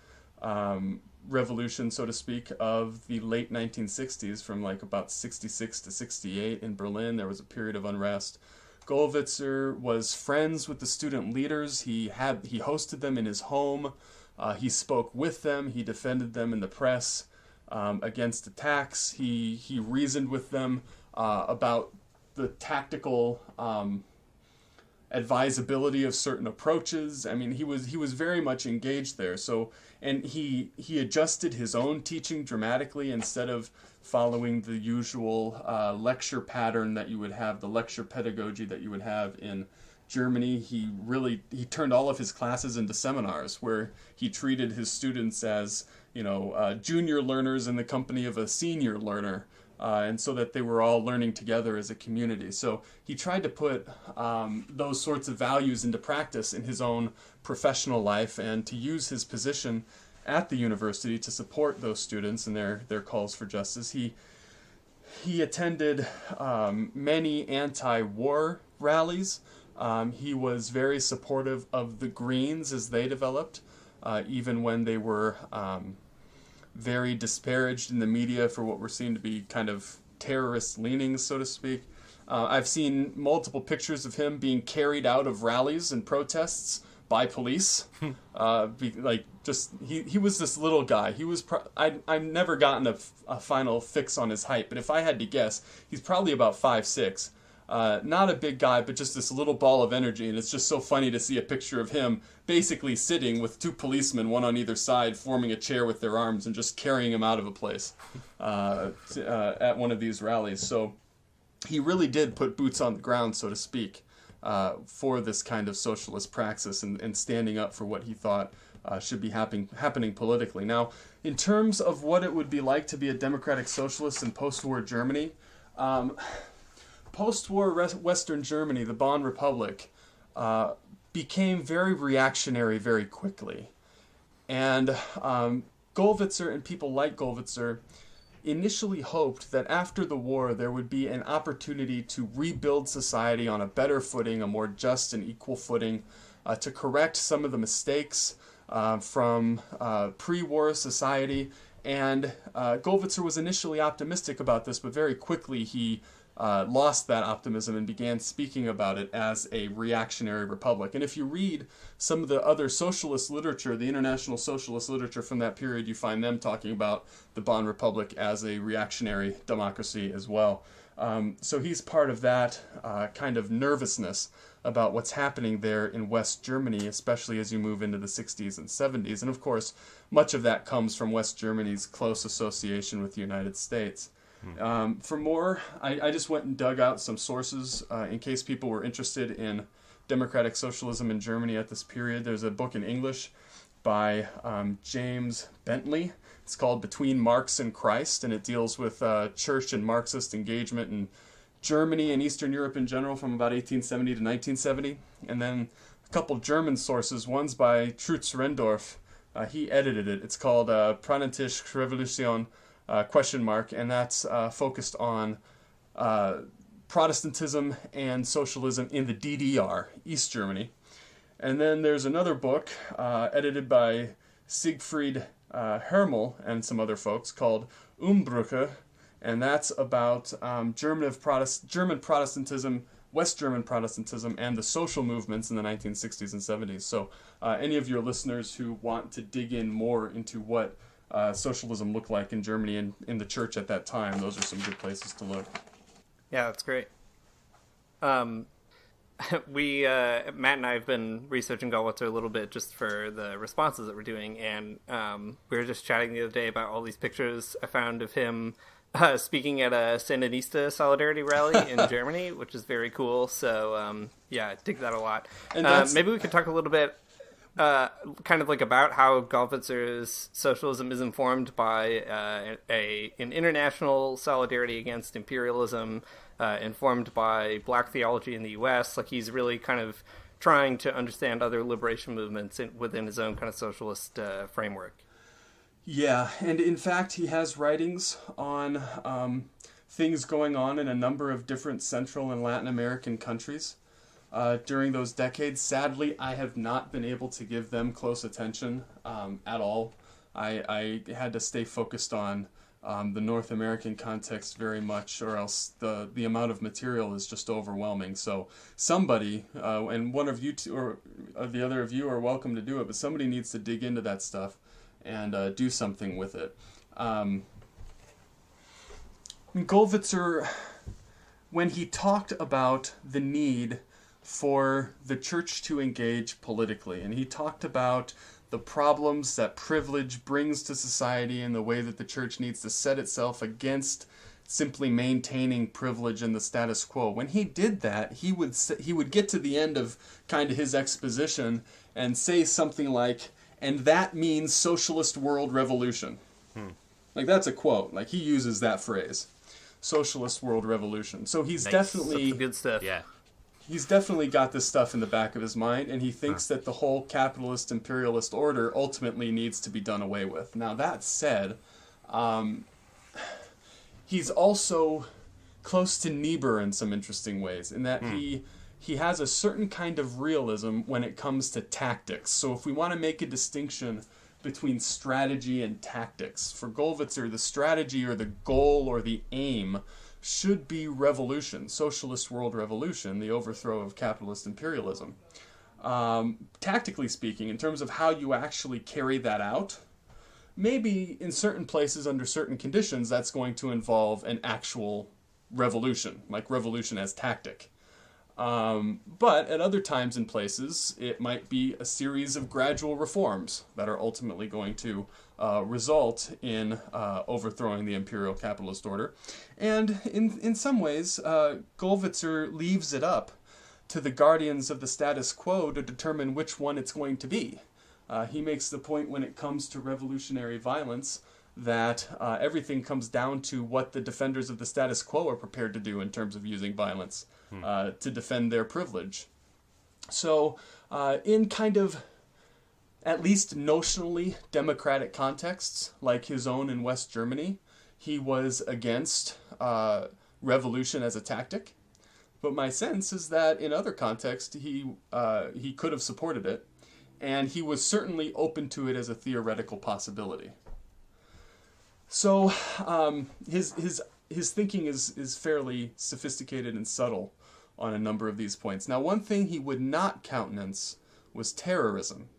J: revolution, so to speak, of the late 1960s, from like about 66 to 68 in Berlin. There was a period of unrest. Gollwitzer was friends with the student leaders. He hosted them in his home. He spoke with them. He defended them in the press against attacks. He reasoned with them about the tactical advisability of certain approaches. I mean, he was very much engaged there. So, and he adjusted his own teaching dramatically. Instead of following the usual lecture pattern that you would have, the lecture pedagogy that you would have in Germany, he turned all of his classes into seminars where he treated his students as, junior learners in the company of a senior learner, and so that they were all learning together as a community. So he tried to put those sorts of values into practice in his own professional life, and to use his position at the university to support those students and their calls for justice. He attended many anti-war rallies. He was very supportive of the Greens as they developed, even when they were very disparaged in the media for what were seen to be kind of terrorist leanings, so to speak. I've seen multiple pictures of him being carried out of rallies and protests by police. He was this little guy. He was I've never gotten a final fix on his height, but if I had to guess, he's probably about 5'6". Not a big guy, but just this little ball of energy, and it's just so funny to see a picture of him basically sitting with two policemen, one on either side, forming a chair with their arms and just carrying him out of a place at one of these rallies. So he really did put boots on the ground, so to speak, for this kind of socialist praxis and standing up for what he thought should be happening politically. Now, in terms of what it would be like to be a democratic socialist in post-war Germany, post-war Western Germany, the Bonn Republic, became very reactionary very quickly. And Gollwitzer and people like Gollwitzer initially hoped that after the war there would be an opportunity to rebuild society on a better footing, a more just and equal footing, to correct some of the mistakes from pre-war society. And Gollwitzer was initially optimistic about this, but very quickly he lost that optimism and began speaking about it as a reactionary republic. And if you read some of the other socialist literature, the international socialist literature from that period, you find them talking about the Bonn Republic as a reactionary democracy as well. So he's part of that kind of nervousness about what's happening there in West Germany, especially as you move into the 60s and 70s. And of course, much of that comes from West Germany's close association with the United States. For more, I just went and dug out some sources in case people were interested in democratic socialism in Germany at this period. There's a book in English by James Bentley. It's called Between Marx and Christ, and it deals with church and Marxist engagement in Germany and Eastern Europe in general from about 1870 to 1970. And then a couple German sources. One's by Trutz Rendorf. He edited it. It's called Praxische Revolution, ? And that's focused on Protestantism and socialism in the DDR, East Germany. And then there's another book edited by Siegfried Hermel and some other folks called Umbrüche, and that's about German Protestantism, West German Protestantism, and the social movements in the 1960s and 70s. So any of your listeners who want to dig in more into what socialism looked like in Germany and in the church at that time, those are some good places to look.
H: Yeah, that's great. Matt and I have been researching Gollwitzer a little bit just for the responses that we're doing, and we were just chatting the other day about all these pictures I found of him speaking at a Sandinista solidarity rally in Germany, which is very cool. So, yeah, I dig that a lot. And maybe we could talk a little bit kind of like about how Gollwitzer's socialism is informed by an international solidarity against imperialism, informed by black theology in the U.S. Like, he's really kind of trying to understand other liberation movements within his own kind of socialist framework.
J: Yeah, and in fact, he has writings on things going on in a number of different Central and Latin American countries during those decades. Sadly, I have not been able to give them close attention at all. I had to stay focused on the North American context very much, or else the amount of material is just overwhelming. So somebody, and one of you two, or the other of you are welcome to do it, but somebody needs to dig into that stuff and do something with it. Gollwitzer, when he talked about the need for the church to engage politically, and he talked about the problems that privilege brings to society and the way that the church needs to set itself against simply maintaining privilege and the status quo. When he did that, he would get to the end of kind of his exposition and say something like, and that means socialist world revolution. Like, that's a quote. Like, he uses that phrase, socialist world revolution. So he's definitely
H: good stuff.
I: Yeah.
J: He's definitely got this stuff in the back of his mind, and he thinks that the whole capitalist imperialist order ultimately needs to be done away with. Now, that said, he's also close to Niebuhr in some interesting ways, in that he has a certain kind of realism when it comes to tactics. So if we want to make a distinction between strategy and tactics, for Gollwitzer, the strategy or the goal or the aim should be revolution, socialist world revolution, the overthrow of capitalist imperialism. Tactically speaking, in terms of how you actually carry that out, maybe in certain places under certain conditions that's going to involve an actual revolution, like revolution as tactic. But at other times and places, it might be a series of gradual reforms that are ultimately going to result in overthrowing the imperial capitalist order. And in some ways, Gollwitzer leaves it up to the guardians of the status quo to determine which one it's going to be. He makes the point when it comes to revolutionary violence that everything comes down to what the defenders of the status quo are prepared to do in terms of using violence to defend their privilege. So in kind of at least notionally democratic contexts, like his own in West Germany, he was against revolution as a tactic. But my sense is that in other contexts, he could have supported it, and he was certainly open to it as a theoretical possibility. So his thinking is fairly sophisticated and subtle on a number of these points. Now, one thing he would not countenance was terrorism.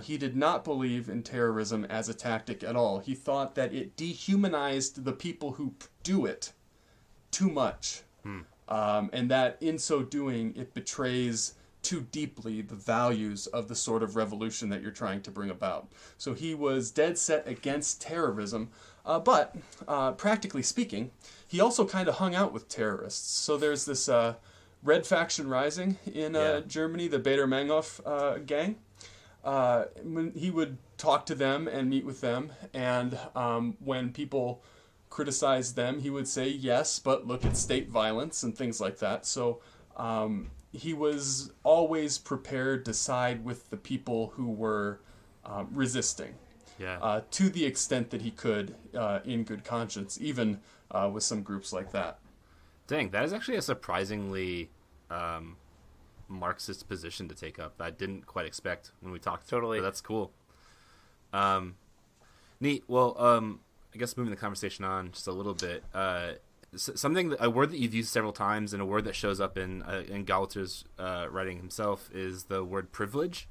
J: He did not believe in terrorism as a tactic at all. He thought that it dehumanized the people who do it too much, and that in so doing, it betrays too deeply the values of the sort of revolution that you're trying to bring about. So he was dead set against terrorism, but practically speaking, he also kind of hung out with terrorists. So there's this Red Faction Rising in Germany, the Baader-Meinhof gang. when he would talk to them and meet with them, and when people criticized them, he would say, yes, but look at state violence and things like that. So he was always prepared to side with the people who were resisting, to the extent that he could, in good conscience, even with some groups like that.
I: Dang, that is actually a surprisingly Marxist position to take up. I didn't quite expect when we talked.
H: Totally.
I: But that's cool. Neat. Well, I guess moving the conversation on just a little bit. A word that you've used several times, and a word that shows up in Gollwitzer's writing himself, is the word privilege.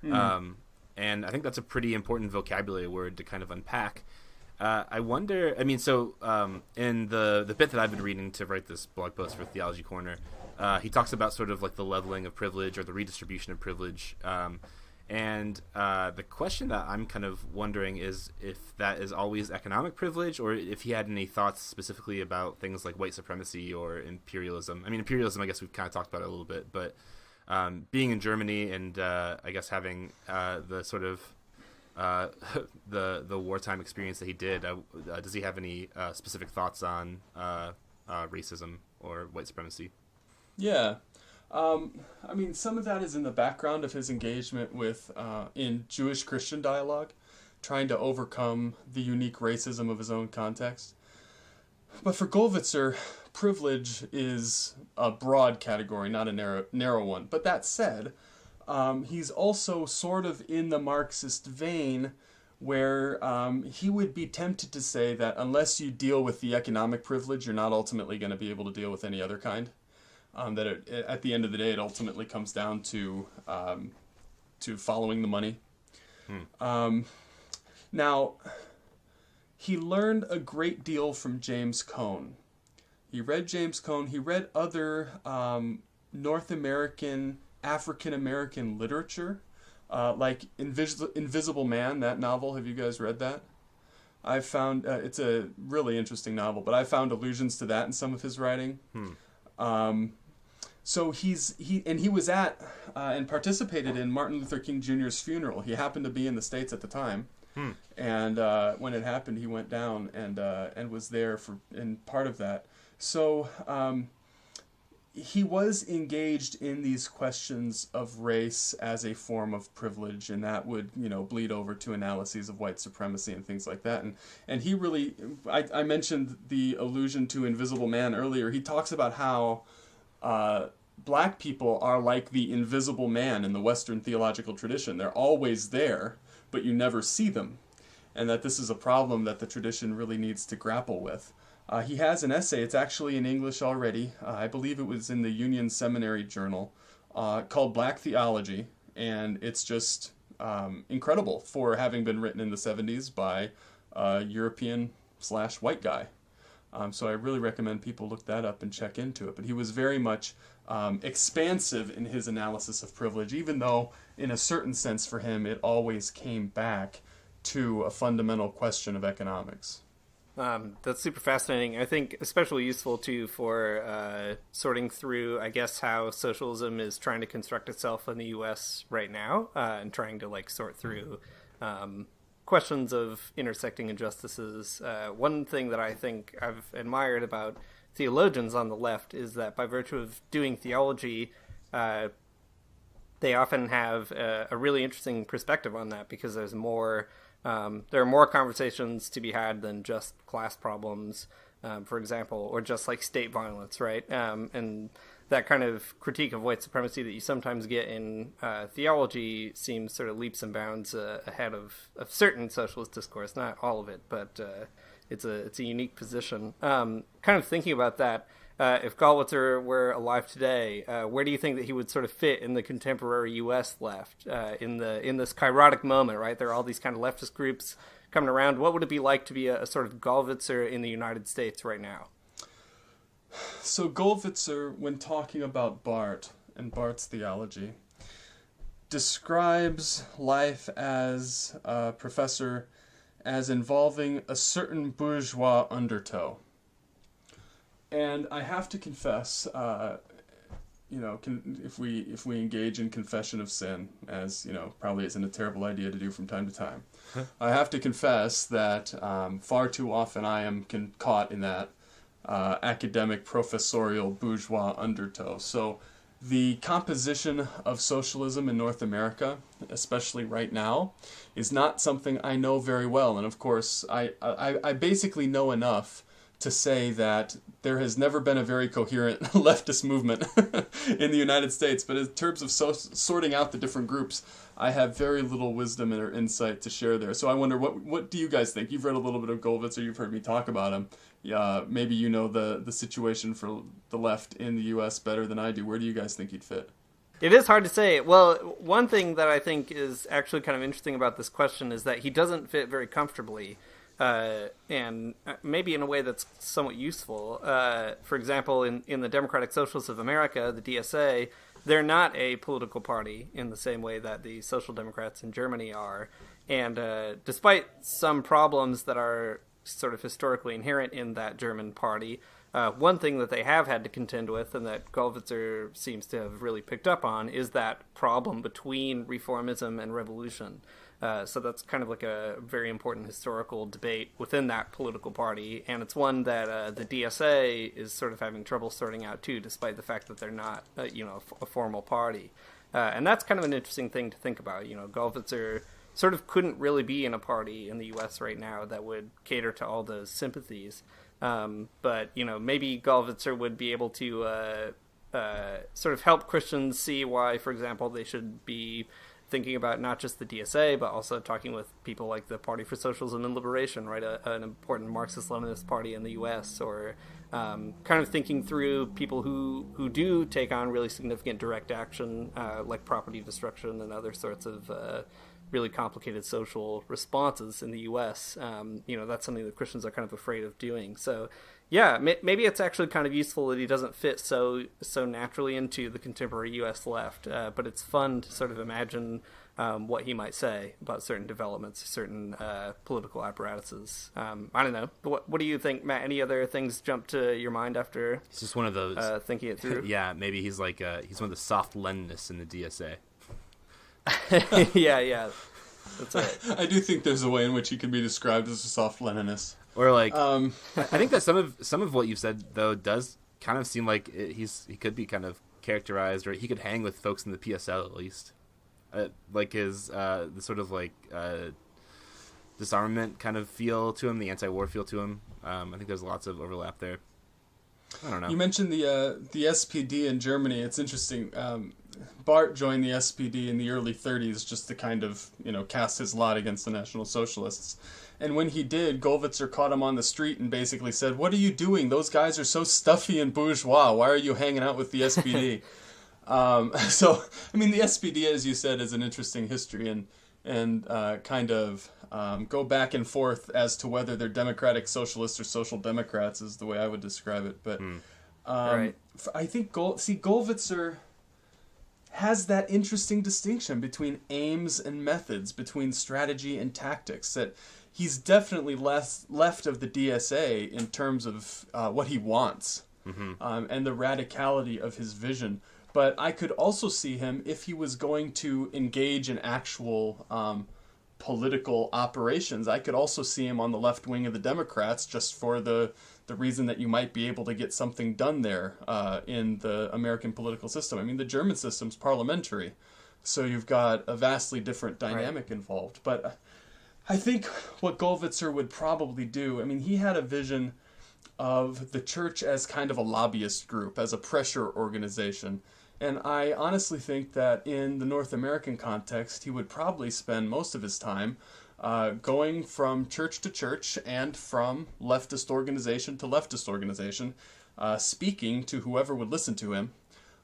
I: And I think that's a pretty important vocabulary word to kind of unpack. I wonder, in the bit that I've been reading to write this blog post for Theology Corner, he talks about sort of like the leveling of privilege or the redistribution of privilege. And the question that I'm kind of wondering is if that is always economic privilege, or if he had any thoughts specifically about things like white supremacy or imperialism. I mean, imperialism, I guess we've kind of talked about it a little bit, but being in Germany and I guess having the sort of the wartime experience that he did, does he have any specific thoughts on racism or white supremacy?
J: Yeah. Some of that is in the background of his engagement with in Jewish-Christian dialogue, trying to overcome the unique racism of his own context. But for Gollwitzer, privilege is a broad category, not a narrow one. But that said, he's also sort of in the Marxist vein, where he would be tempted to say that unless you deal with the economic privilege, you're not ultimately going to be able to deal with any other kind. At the end of the day, it ultimately comes down to following the money. Now, he learned a great deal from James Cone. He read James Cone. He read other North American, African American literature, like Invisible Man, that novel. Have you guys read that? I found it's a really interesting novel, but I found allusions to that in some of his writing. So he was at and participated in Martin Luther King Jr.'s funeral. He happened to be in the States at the time, and when it happened, he went down and was there in part of that. So he was engaged in these questions of race as a form of privilege, and that would bleed over to analyses of white supremacy and things like that. And he really, I mentioned the allusion to Invisible Man earlier. He talks about how black people are like the invisible man in the Western theological tradition. They're always there, but you never see them. And that this is a problem that the tradition really needs to grapple with. He has an essay, it's actually in English already. I believe it was in the Union Seminary Journal, called Black Theology. And it's just incredible for having been written in the 70s by a European/white guy. So I really recommend people look that up and check into it. But he was very much expansive in his analysis of privilege, even though in a certain sense for him it always came back to a fundamental question of economics.
H: That's super fascinating. I think especially useful too for sorting through, I guess, how socialism is trying to construct itself in the U.S. right now, and trying to sort through questions of intersecting injustices. One thing that I think I've admired about theologians on the left is that by virtue of doing theology, they often have a really interesting perspective on that, because there's more. There are more conversations to be had than just class problems, for example, or just state violence, right? And that kind of critique of white supremacy that you sometimes get in theology seems sort of leaps and bounds ahead of certain socialist discourse, not all of it, but it's a unique position. Kind of thinking about that, if Gollwitzer were alive today, where do you think that he would sort of fit in the contemporary U.S. left in this kairotic moment, right? There are all these kind of leftist groups coming around. What would it be like to be a sort of Gollwitzer in the United States right now?
J: So Gollwitzer, when talking about Barth and Barth's theology, describes life as a professor as involving a certain bourgeois undertow. And I have to confess, if we engage in confession of sin, as probably isn't a terrible idea to do from time to time, I have to confess that far too often I am caught in that academic, professorial, bourgeois undertow. So the composition of socialism in North America, especially right now, is not something I know very well. And of course, I basically know enough to say that there has never been a very coherent leftist movement in the United States. But in terms of sorting out the different groups, I have very little wisdom or insight to share there. So I wonder, what do you guys think? You've read a little bit of Gollwitzer, you've heard me talk about him. Maybe you know the situation for the left in the U.S. better than I do. Where do you guys think he'd fit?
H: It is hard to say. Well, one thing that I think is actually kind of interesting about this question is that he doesn't fit very comfortably, and maybe in a way that's somewhat useful. For example, in the Democratic Socialists of America, the DSA, they're not a political party in the same way that the Social Democrats in Germany are. And despite some problems that are sort of historically inherent in that German party, one thing that they have had to contend with, and that Gollwitzer seems to have really picked up on, is that problem between reformism and revolution. So that's kind of like a very important historical debate within that political party, and it's one that the DSA is sort of having trouble sorting out too, despite the fact that they're not, a formal party. And that's kind of an interesting thing to think about. Gollwitzer sort of couldn't really be in a party in the U.S. right now that would cater to all those sympathies. But, maybe Gollwitzer would be able to sort of help Christians see why, for example, they should be thinking about not just the DSA, but also talking with people like the Party for Socialism and Liberation, right, an important Marxist-Leninist party in the U.S., or kind of thinking through people who do take on really significant direct action, like property destruction and other sorts of really complicated social responses in the U.S. That's something that Christians are kind of afraid of doing. So, yeah, maybe it's actually kind of useful that he doesn't fit so naturally into the contemporary U.S. left. But it's fun to sort of imagine what he might say about certain developments, certain political apparatuses. I don't know. What do you think, Matt? Any other things jump to your mind after?
I: It's just one of those
H: thinking it through.
I: Yeah, maybe he's like he's one of the soft Leninists in the DSA.
H: yeah, that's right.
J: I do think there's a way in which he can be described as a soft Leninist.
I: Or like, I think that some of what you've said though does kind of seem like he could be kind of characterized, or he could hang with folks in the PSL at least, like his the sort of like disarmament kind of feel to him, the anti-war feel to him. I think there's lots of overlap there. I don't know.
J: You mentioned the SPD in Germany. It's interesting. Bart joined the SPD in the early 30s just to kind of, cast his lot against the National Socialists. And when he did, Gollwitzer caught him on the street and basically said, "What are you doing? Those guys are so stuffy and bourgeois. Why are you hanging out with the SPD?" So, I mean, the SPD, as you said, is an interesting history and kind of go back and forth as to whether they're democratic socialists or social democrats is the way I would describe it. But
H: right.
J: I think Gollwitzer has that interesting distinction between aims and methods, between strategy and tactics, that he's definitely left of the DSA in terms of what he wants, and the radicality of his vision. But I could also see him, if he was going to engage in actual political operations, I could also see him on the left wing of the Democrats, just for the reason that you might be able to get something done there in the American political system. I mean, the German system's parliamentary, so you've got a vastly different dynamic involved. But I think what Gollwitzer would probably do, I mean, he had a vision of the church as kind of a lobbyist group, as a pressure organization. And I honestly think that in the North American context, he would probably spend most of his time going from church to church and from leftist organization to leftist organization, speaking to whoever would listen to him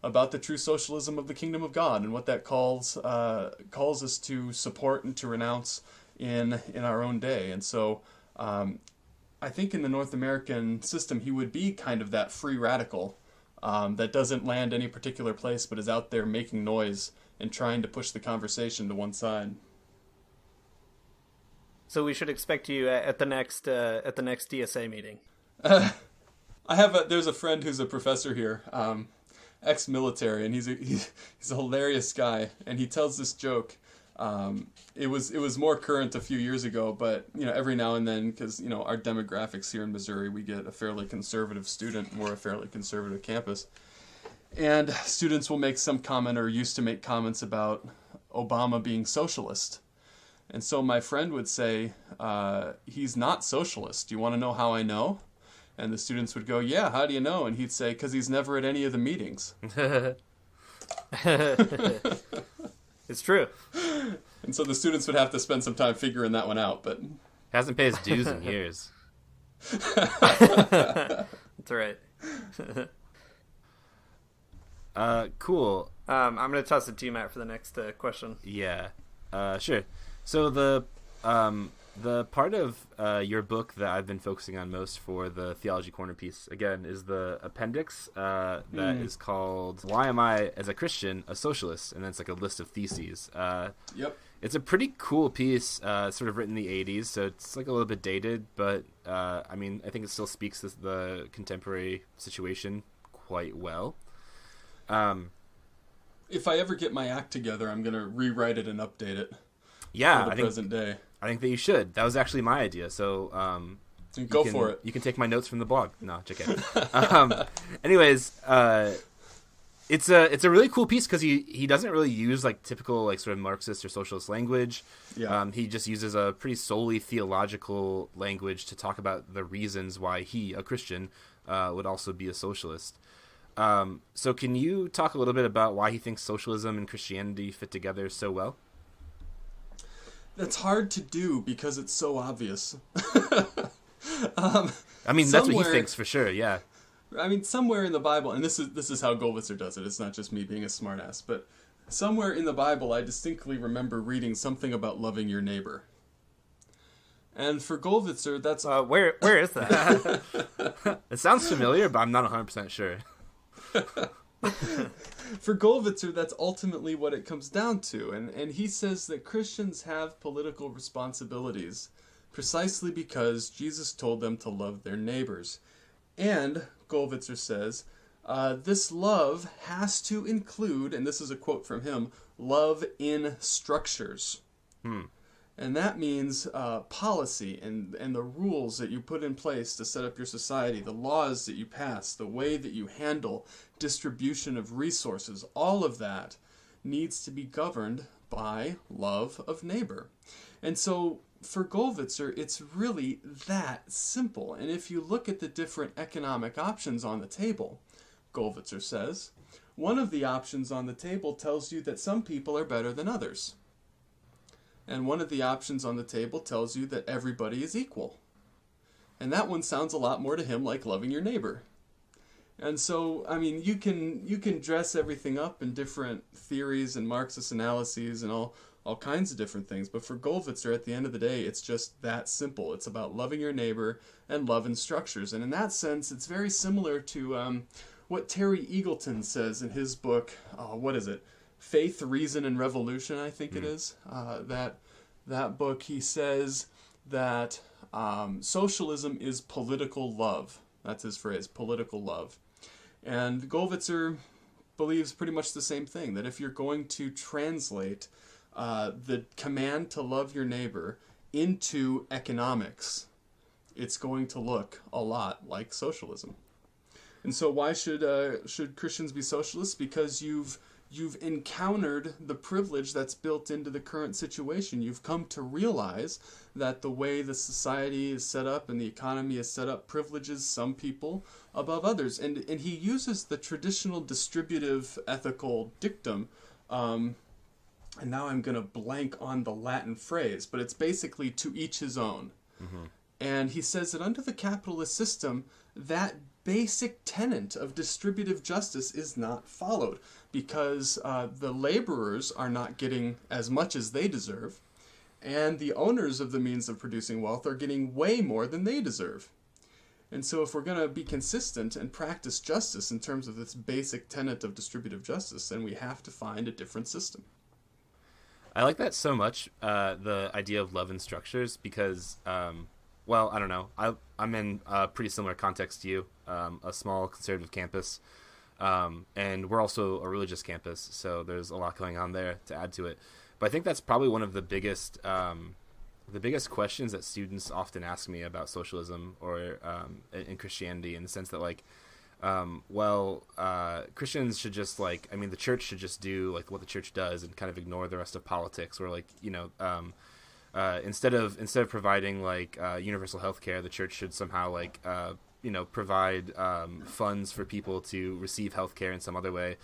J: about the true socialism of the kingdom of God and what that calls us to support and to renounce in our own day. And so I think in the North American system, he would be kind of that free radical that doesn't land any particular place, but is out there making noise and trying to push the conversation to one side.
H: So we should expect you at the next DSA meeting.
J: There's a friend who's a professor here, ex-military, and he's a hilarious guy, and he tells this joke. It was more current a few years ago, but every now and then, because our demographics here in Missouri, we get a fairly conservative student, and we're a fairly conservative campus, and students will make some comment or used to make comments about Obama being socialist. And so my friend would say, he's not socialist. Do you want to know how I know? And the students would go, yeah, how do you know? And he'd say, because he's never at any of the meetings.
H: It's true.
J: And so the students would have to spend some time figuring that one out. But
I: hasn't paid his dues in years.
H: That's right.
I: Cool.
H: I'm going to toss it to you, Matt, for the next question.
I: Yeah. Sure. So the part of your book that I've been focusing on most for the Theology Corner piece, again, is the appendix that is called "Why Am I, as a Christian, a Socialist?" And that's like a list of theses.
J: Yep.
I: It's a pretty cool piece. It's sort of written in the 80s, so it's like a little bit dated, but I think it still speaks to the contemporary situation quite well.
J: If I ever get my act together, I'm going to rewrite it and update it.
I: Yeah,
J: for the present day.
I: I think that you should. That was actually my idea. So
J: go for it.
I: You can take my notes from the blog. No, JK. Anyways, it's a really cool piece because he doesn't really use like typical like sort of Marxist or socialist language.
J: Yeah.
I: He just uses a pretty solely theological language to talk about the reasons why he, a Christian, would also be a socialist. So can you talk a little bit about why he thinks socialism and Christianity fit together so well?
J: That's hard to do because it's so obvious.
I: That's what he thinks for sure, yeah.
J: Somewhere in the Bible, and this is how Gollwitzer does it, it's not just me being a smartass, but somewhere in the Bible I distinctly remember reading something about loving your neighbor. And for Gollwitzer, that's...
H: where is that?
I: It sounds familiar, but I'm not 100% sure.
J: For Gollwitzer, that's ultimately what it comes down to. And he says that Christians have political responsibilities precisely because Jesus told them to love their neighbors. And, Gollwitzer says, this love has to include, and this is a quote from him, love in structures. And that means policy and the rules that you put in place to set up your society, the laws that you pass, the way that you handle distribution of resources, all of that needs to be governed by love of neighbor. And so for Gollwitzer, it's really that simple. And if you look at the different economic options on the table, Gollwitzer says, one of the options on the table tells you that some people are better than others. And one of the options on the table tells you that everybody is equal. And that one sounds a lot more to him like loving your neighbor. And so, you can dress everything up in different theories and Marxist analyses and all kinds of different things. But for Gollwitzer, at the end of the day, it's just that simple. It's about loving your neighbor and love in structures. And in that sense, it's very similar to what Terry Eagleton says in his book, what is it? Faith, Reason, and Revolution, I think it is. That book, he says that socialism is political love. That's his phrase, political love. And Gollwitzer believes pretty much the same thing, that if you're going to translate the command to love your neighbor into economics, it's going to look a lot like socialism. And so why should Christians be socialists? Because you've encountered the privilege that's built into the current situation. You've come to realize that the way the society is set up and the economy is set up privileges some people above others. And he uses the traditional distributive ethical dictum, and now I'm going to blank on the Latin phrase, but it's basically to each his own. Mm-hmm. And he says that under the capitalist system, that basic tenet of distributive justice is not followed because the laborers are not getting as much as they deserve, and the owners of the means of producing wealth are getting way more than they deserve. And so if we're going to be consistent and practice justice in terms of this basic tenet of distributive justice, then we have to find a different system.
I: I like that so much, the idea of love in structures, because, I don't know. I'm in a pretty similar context to you, a small conservative campus. And we're also a religious campus, so there's a lot going on there to add to it. But I think that's probably one of the biggest questions that students often ask me about socialism or in Christianity, in the sense that Christians should just the church should just do like what the church does and kind of ignore the rest of politics, or instead of providing universal health care, the church should somehow provide funds for people to receive health care in some other way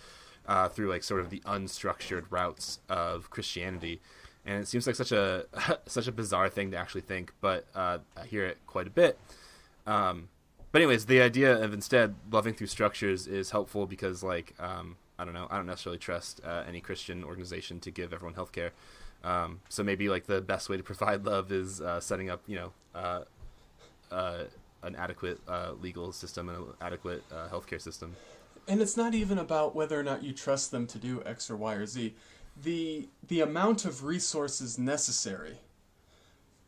I: through sort of the unstructured routes of Christianity. And it seems like such a bizarre thing to actually think, but I hear it quite a bit. But anyways, the idea of instead loving through structures is helpful because I don't necessarily trust any Christian organization to give everyone healthcare. So maybe the best way to provide love is setting up an adequate legal system and an adequate healthcare system.
J: And it's not even about whether or not you trust them to do X or Y or Z. The amount of resources necessary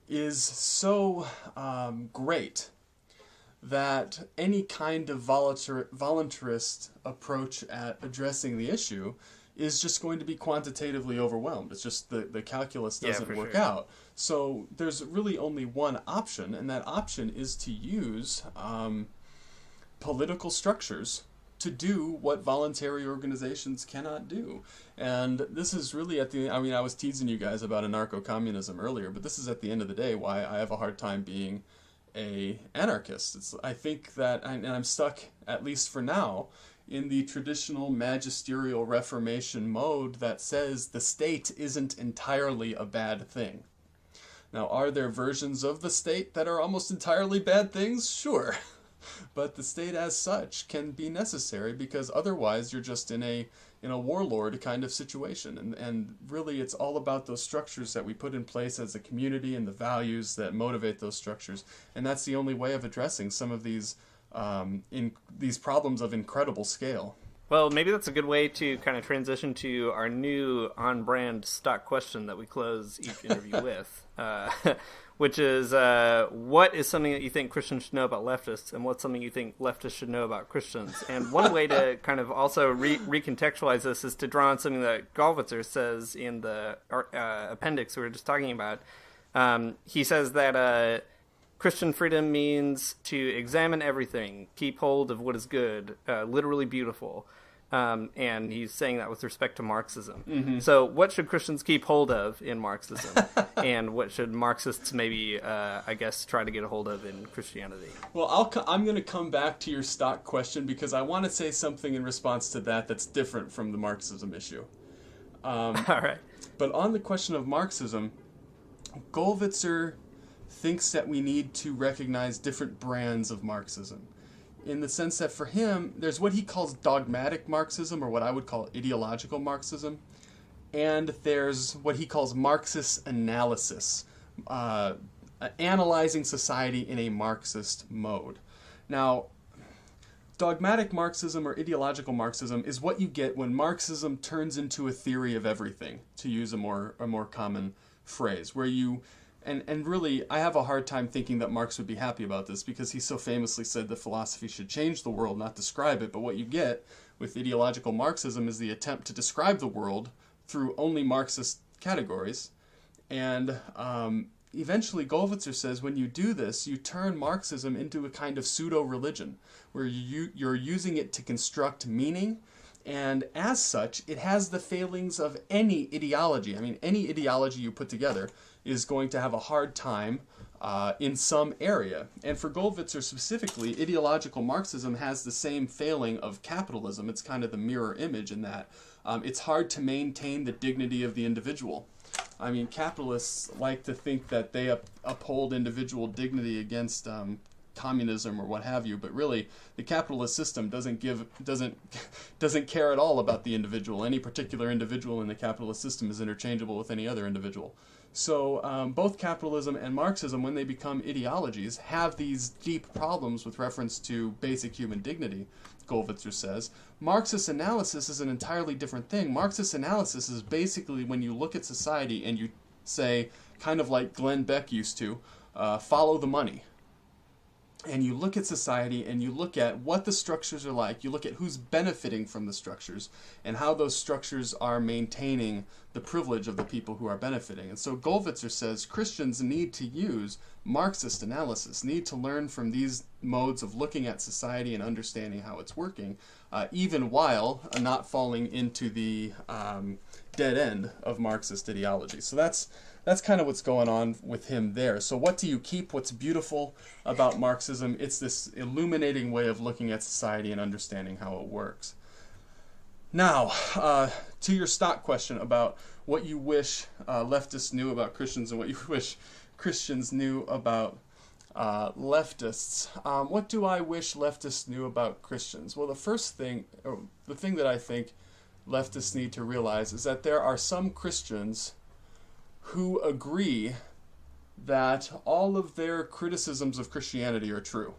J: is so great that any kind of voluntarist approach at addressing the issue is just going to be quantitatively overwhelmed. It's just the calculus doesn't work out. So there's really only one option, and that option is to use political structures to do what voluntary organizations cannot do. And this is really I was teasing you guys about anarcho-communism earlier, but this is at the end of the day why I have a hard time being a anarchist. I think that, and I'm stuck, at least for now, in the traditional magisterial Reformation mode that says the state isn't entirely a bad thing. Now, are there versions of the state that are almost entirely bad things? Sure. But the state as such can be necessary, because otherwise you're just in a warlord kind of situation. And really it's all about those structures that we put in place as a community and the values that motivate those structures. And that's the only way of addressing some of these these problems of incredible scale.
H: Well, maybe that's a good way to kind of transition to our new on-brand stock question that we close each interview with, which is, what is something that you think Christians should know about leftists, and what's something you think leftists should know about Christians? And one way to kind of also recontextualize this is to draw on something that Gollwitzer says in the appendix we were just talking about. He says that Christian freedom means to examine everything, keep hold of what is good, literally beautiful. And he's saying that with respect to Marxism. Mm-hmm. So what should Christians keep hold of in Marxism? And what should Marxists maybe, try to get a hold of in Christianity?
J: Well, I'm going to come back to your stock question, because I want to say something in response to that's different from the Marxism issue.
H: All right.
J: But on the question of Marxism, Gollwitzer thinks that we need to recognize different brands of Marxism, in the sense that for him, there's what he calls dogmatic Marxism, or what I would call ideological Marxism, and there's what he calls Marxist analysis, analyzing society in a Marxist mode. Now, dogmatic Marxism or ideological Marxism is what you get when Marxism turns into a theory of everything, to use a more common phrase, where you... And really, I have a hard time thinking that Marx would be happy about this, because he so famously said that philosophy should change the world, not describe it. But what you get with ideological Marxism is the attempt to describe the world through only Marxist categories. And eventually, Gollwitzer says when you do this, you turn Marxism into a kind of pseudo-religion, where you're using it to construct meaning. And as such, it has the failings of any ideology. I mean, any ideology you put together is going to have a hard time in some area. And for Gollwitzer specifically, ideological Marxism has the same failing of capitalism. It's kind of the mirror image in that it's hard to maintain the dignity of the individual. I mean, capitalists like to think that they uphold individual dignity against communism or what have you, but really the capitalist system doesn't care at all about the individual. Any particular individual in the capitalist system is interchangeable with any other individual. So both capitalism and Marxism, when they become ideologies, have these deep problems with reference to basic human dignity, Gollwitzer says. Marxist analysis is an entirely different thing. Marxist analysis is basically when you look at society and you say, kind of like Glenn Beck used to, follow the money. and you look at society and you look at what the structures are like, you look at who's benefiting from the structures and how those structures are maintaining the privilege of the people who are benefiting. And so Gollwitzer says Christians need to use Marxist analysis, need to learn from these modes of looking at society and understanding how it's working, even while not falling into the dead end of Marxist ideology. So that's kind of what's going on with him there. So what do you keep? What's beautiful about Marxism? It's this illuminating way of looking at society and understanding how it works. Now, to your stock question about what you wish leftists knew about Christians and what you wish Christians knew about leftists. What do I wish leftists knew about Christians? Well, the first thing, or the thing that I think leftists need to realize is that there are some Christians who agree that all of their criticisms of Christianity are true.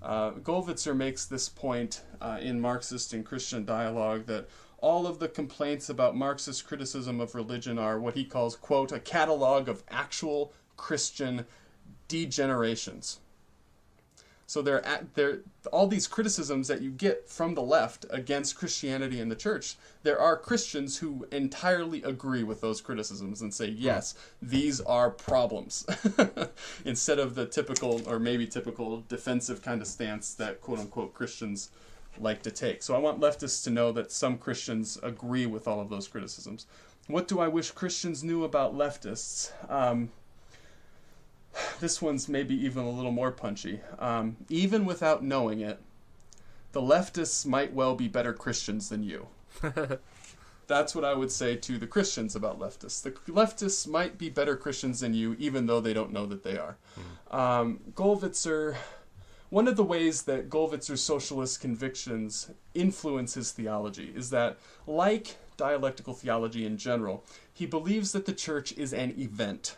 J: Gollwitzer makes this point in Marxist and Christian Dialogue that all of the complaints about Marxist criticism of religion are what he calls, quote, a catalog of actual Christian degenerations. So they're all these criticisms that you get from the left against Christianity and the church, there are Christians who entirely agree with those criticisms and say, yes, these are problems, instead of the typical, or maybe typical, defensive kind of stance that quote-unquote Christians like to take. So I want leftists to know that some Christians agree with all of those criticisms. What do I wish Christians knew about leftists? This one's maybe even a little more punchy. Even without knowing it, the leftists might well be better Christians than you. That's what I would say to the Christians about leftists. The leftists might be better Christians than you, even though they don't know that they are. Gollwitzer, one of the ways that Gollwitzer's socialist convictions influence his theology is that, like dialectical theology in general, he believes that the church is an event.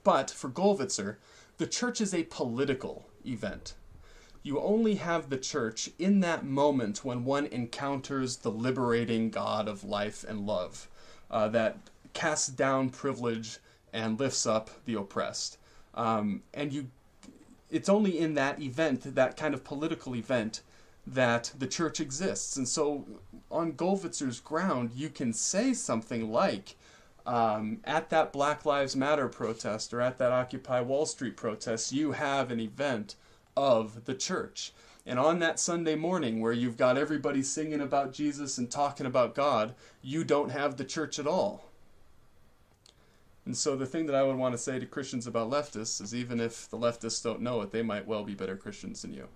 J: But for Gollwitzer, the church is a political event. You only have the church in that moment when one encounters the liberating God of life and love that casts down privilege and lifts up the oppressed. It's only in that event, that kind of political event, that the church exists. And so on Gollwitzer's ground, you can say something like, at that Black Lives Matter protest or at that Occupy Wall Street protest, you have an event of the church. And on that Sunday morning where you've got everybody singing about Jesus and talking about God, you don't have the church at all. And so the thing that I would want to say to Christians about leftists is, even if the leftists don't know it, they might well be better Christians than you.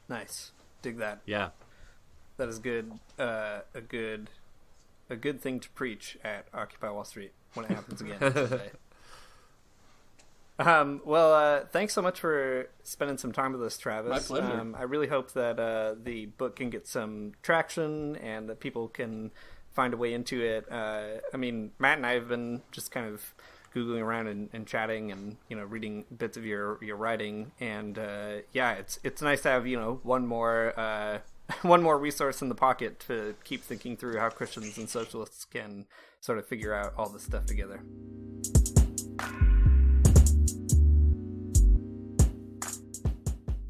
H: Nice. Dig that.
I: Yeah. That
H: is good. A good thing to preach at Occupy Wall Street when it happens again today. Thanks so much for spending some time with us, Travis.
J: My pleasure.
H: I really hope that the book can get some traction and that people can find a way into it. Matt and I have been just kind of Googling around and chatting and, reading bits of your writing. And, it's nice to have, one more resource in the pocket to keep thinking through how Christians and socialists can sort of figure out all this stuff together.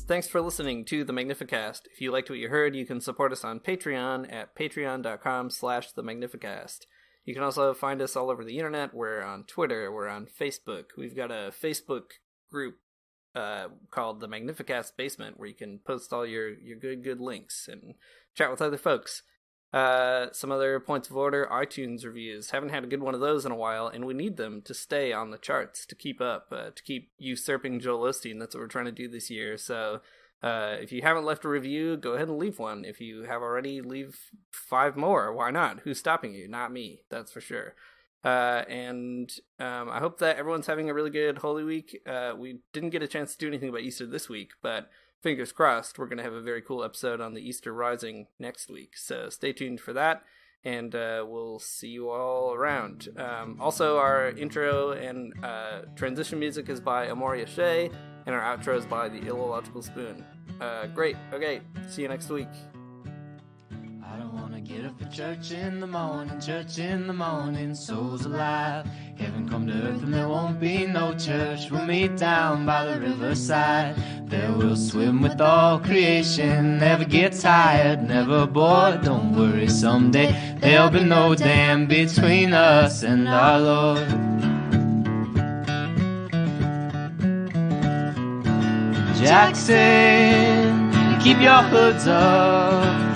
H: Thanks for listening to the Magnificast. If you liked what you heard, you can support us on Patreon at patreon.com/the Magnificast. You can also find us all over the internet. We're on Twitter. We're on Facebook. We've got a Facebook group called the Magnificast Basement, where you can post all your good links and chat with other folks. Some other points of order: iTunes reviews. Haven't had a good one of those in a while, and we need them to stay on the charts, to keep up, to keep usurping Joel Osteen. That's what we're trying to do this year. So if you haven't left a review, go ahead and leave one. If you have already, leave 5 more. Why not? Who's stopping you? Not me, that's for sure. I hope that everyone's having a really good Holy Week. We didn't get a chance to do anything about Easter this week, but fingers crossed, we're going to have a very cool episode on the Easter Rising next week. So stay tuned for that, and we'll see you all around. Also, our intro and transition music is by Amoria Shea, and our outro is by the Illogical Spoon. Great. Okay, see you next week.
K: I don't want to Get up for church in the morning, souls alive. Heaven come to earth and there won't be no church. We'll meet down by the riverside. There we'll swim with all creation. Never get tired, never bored. Don't worry, someday there'll be no dam between us and our Lord. Jackson, you keep your hoods up.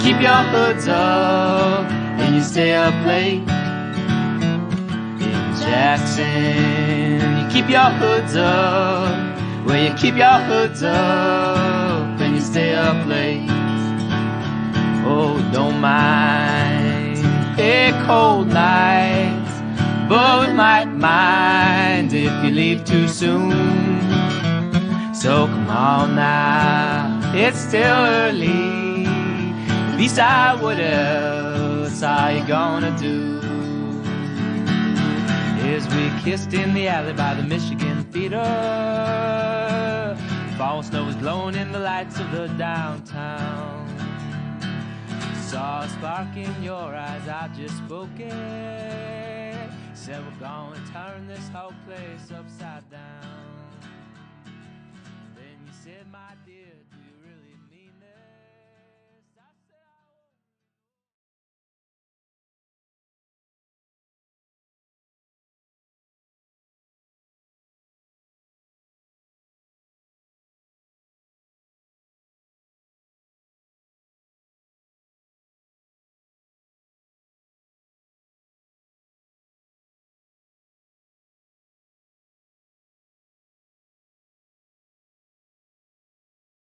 K: Keep your hoods up and you stay up late. In Jackson, you keep your hoods up. Well, you keep your hoods up and you stay up late. Oh, don't mind a cold night, but we might mind if you leave too soon. So come on now, it's still early. At least I what else are you gonna do? As we kissed in the alley by the Michigan Theater, fall snow was glowing in the lights of the downtown. Saw a spark in your eyes, I just spoke it. Said we're gonna turn this whole place upside down. Then you said, my dear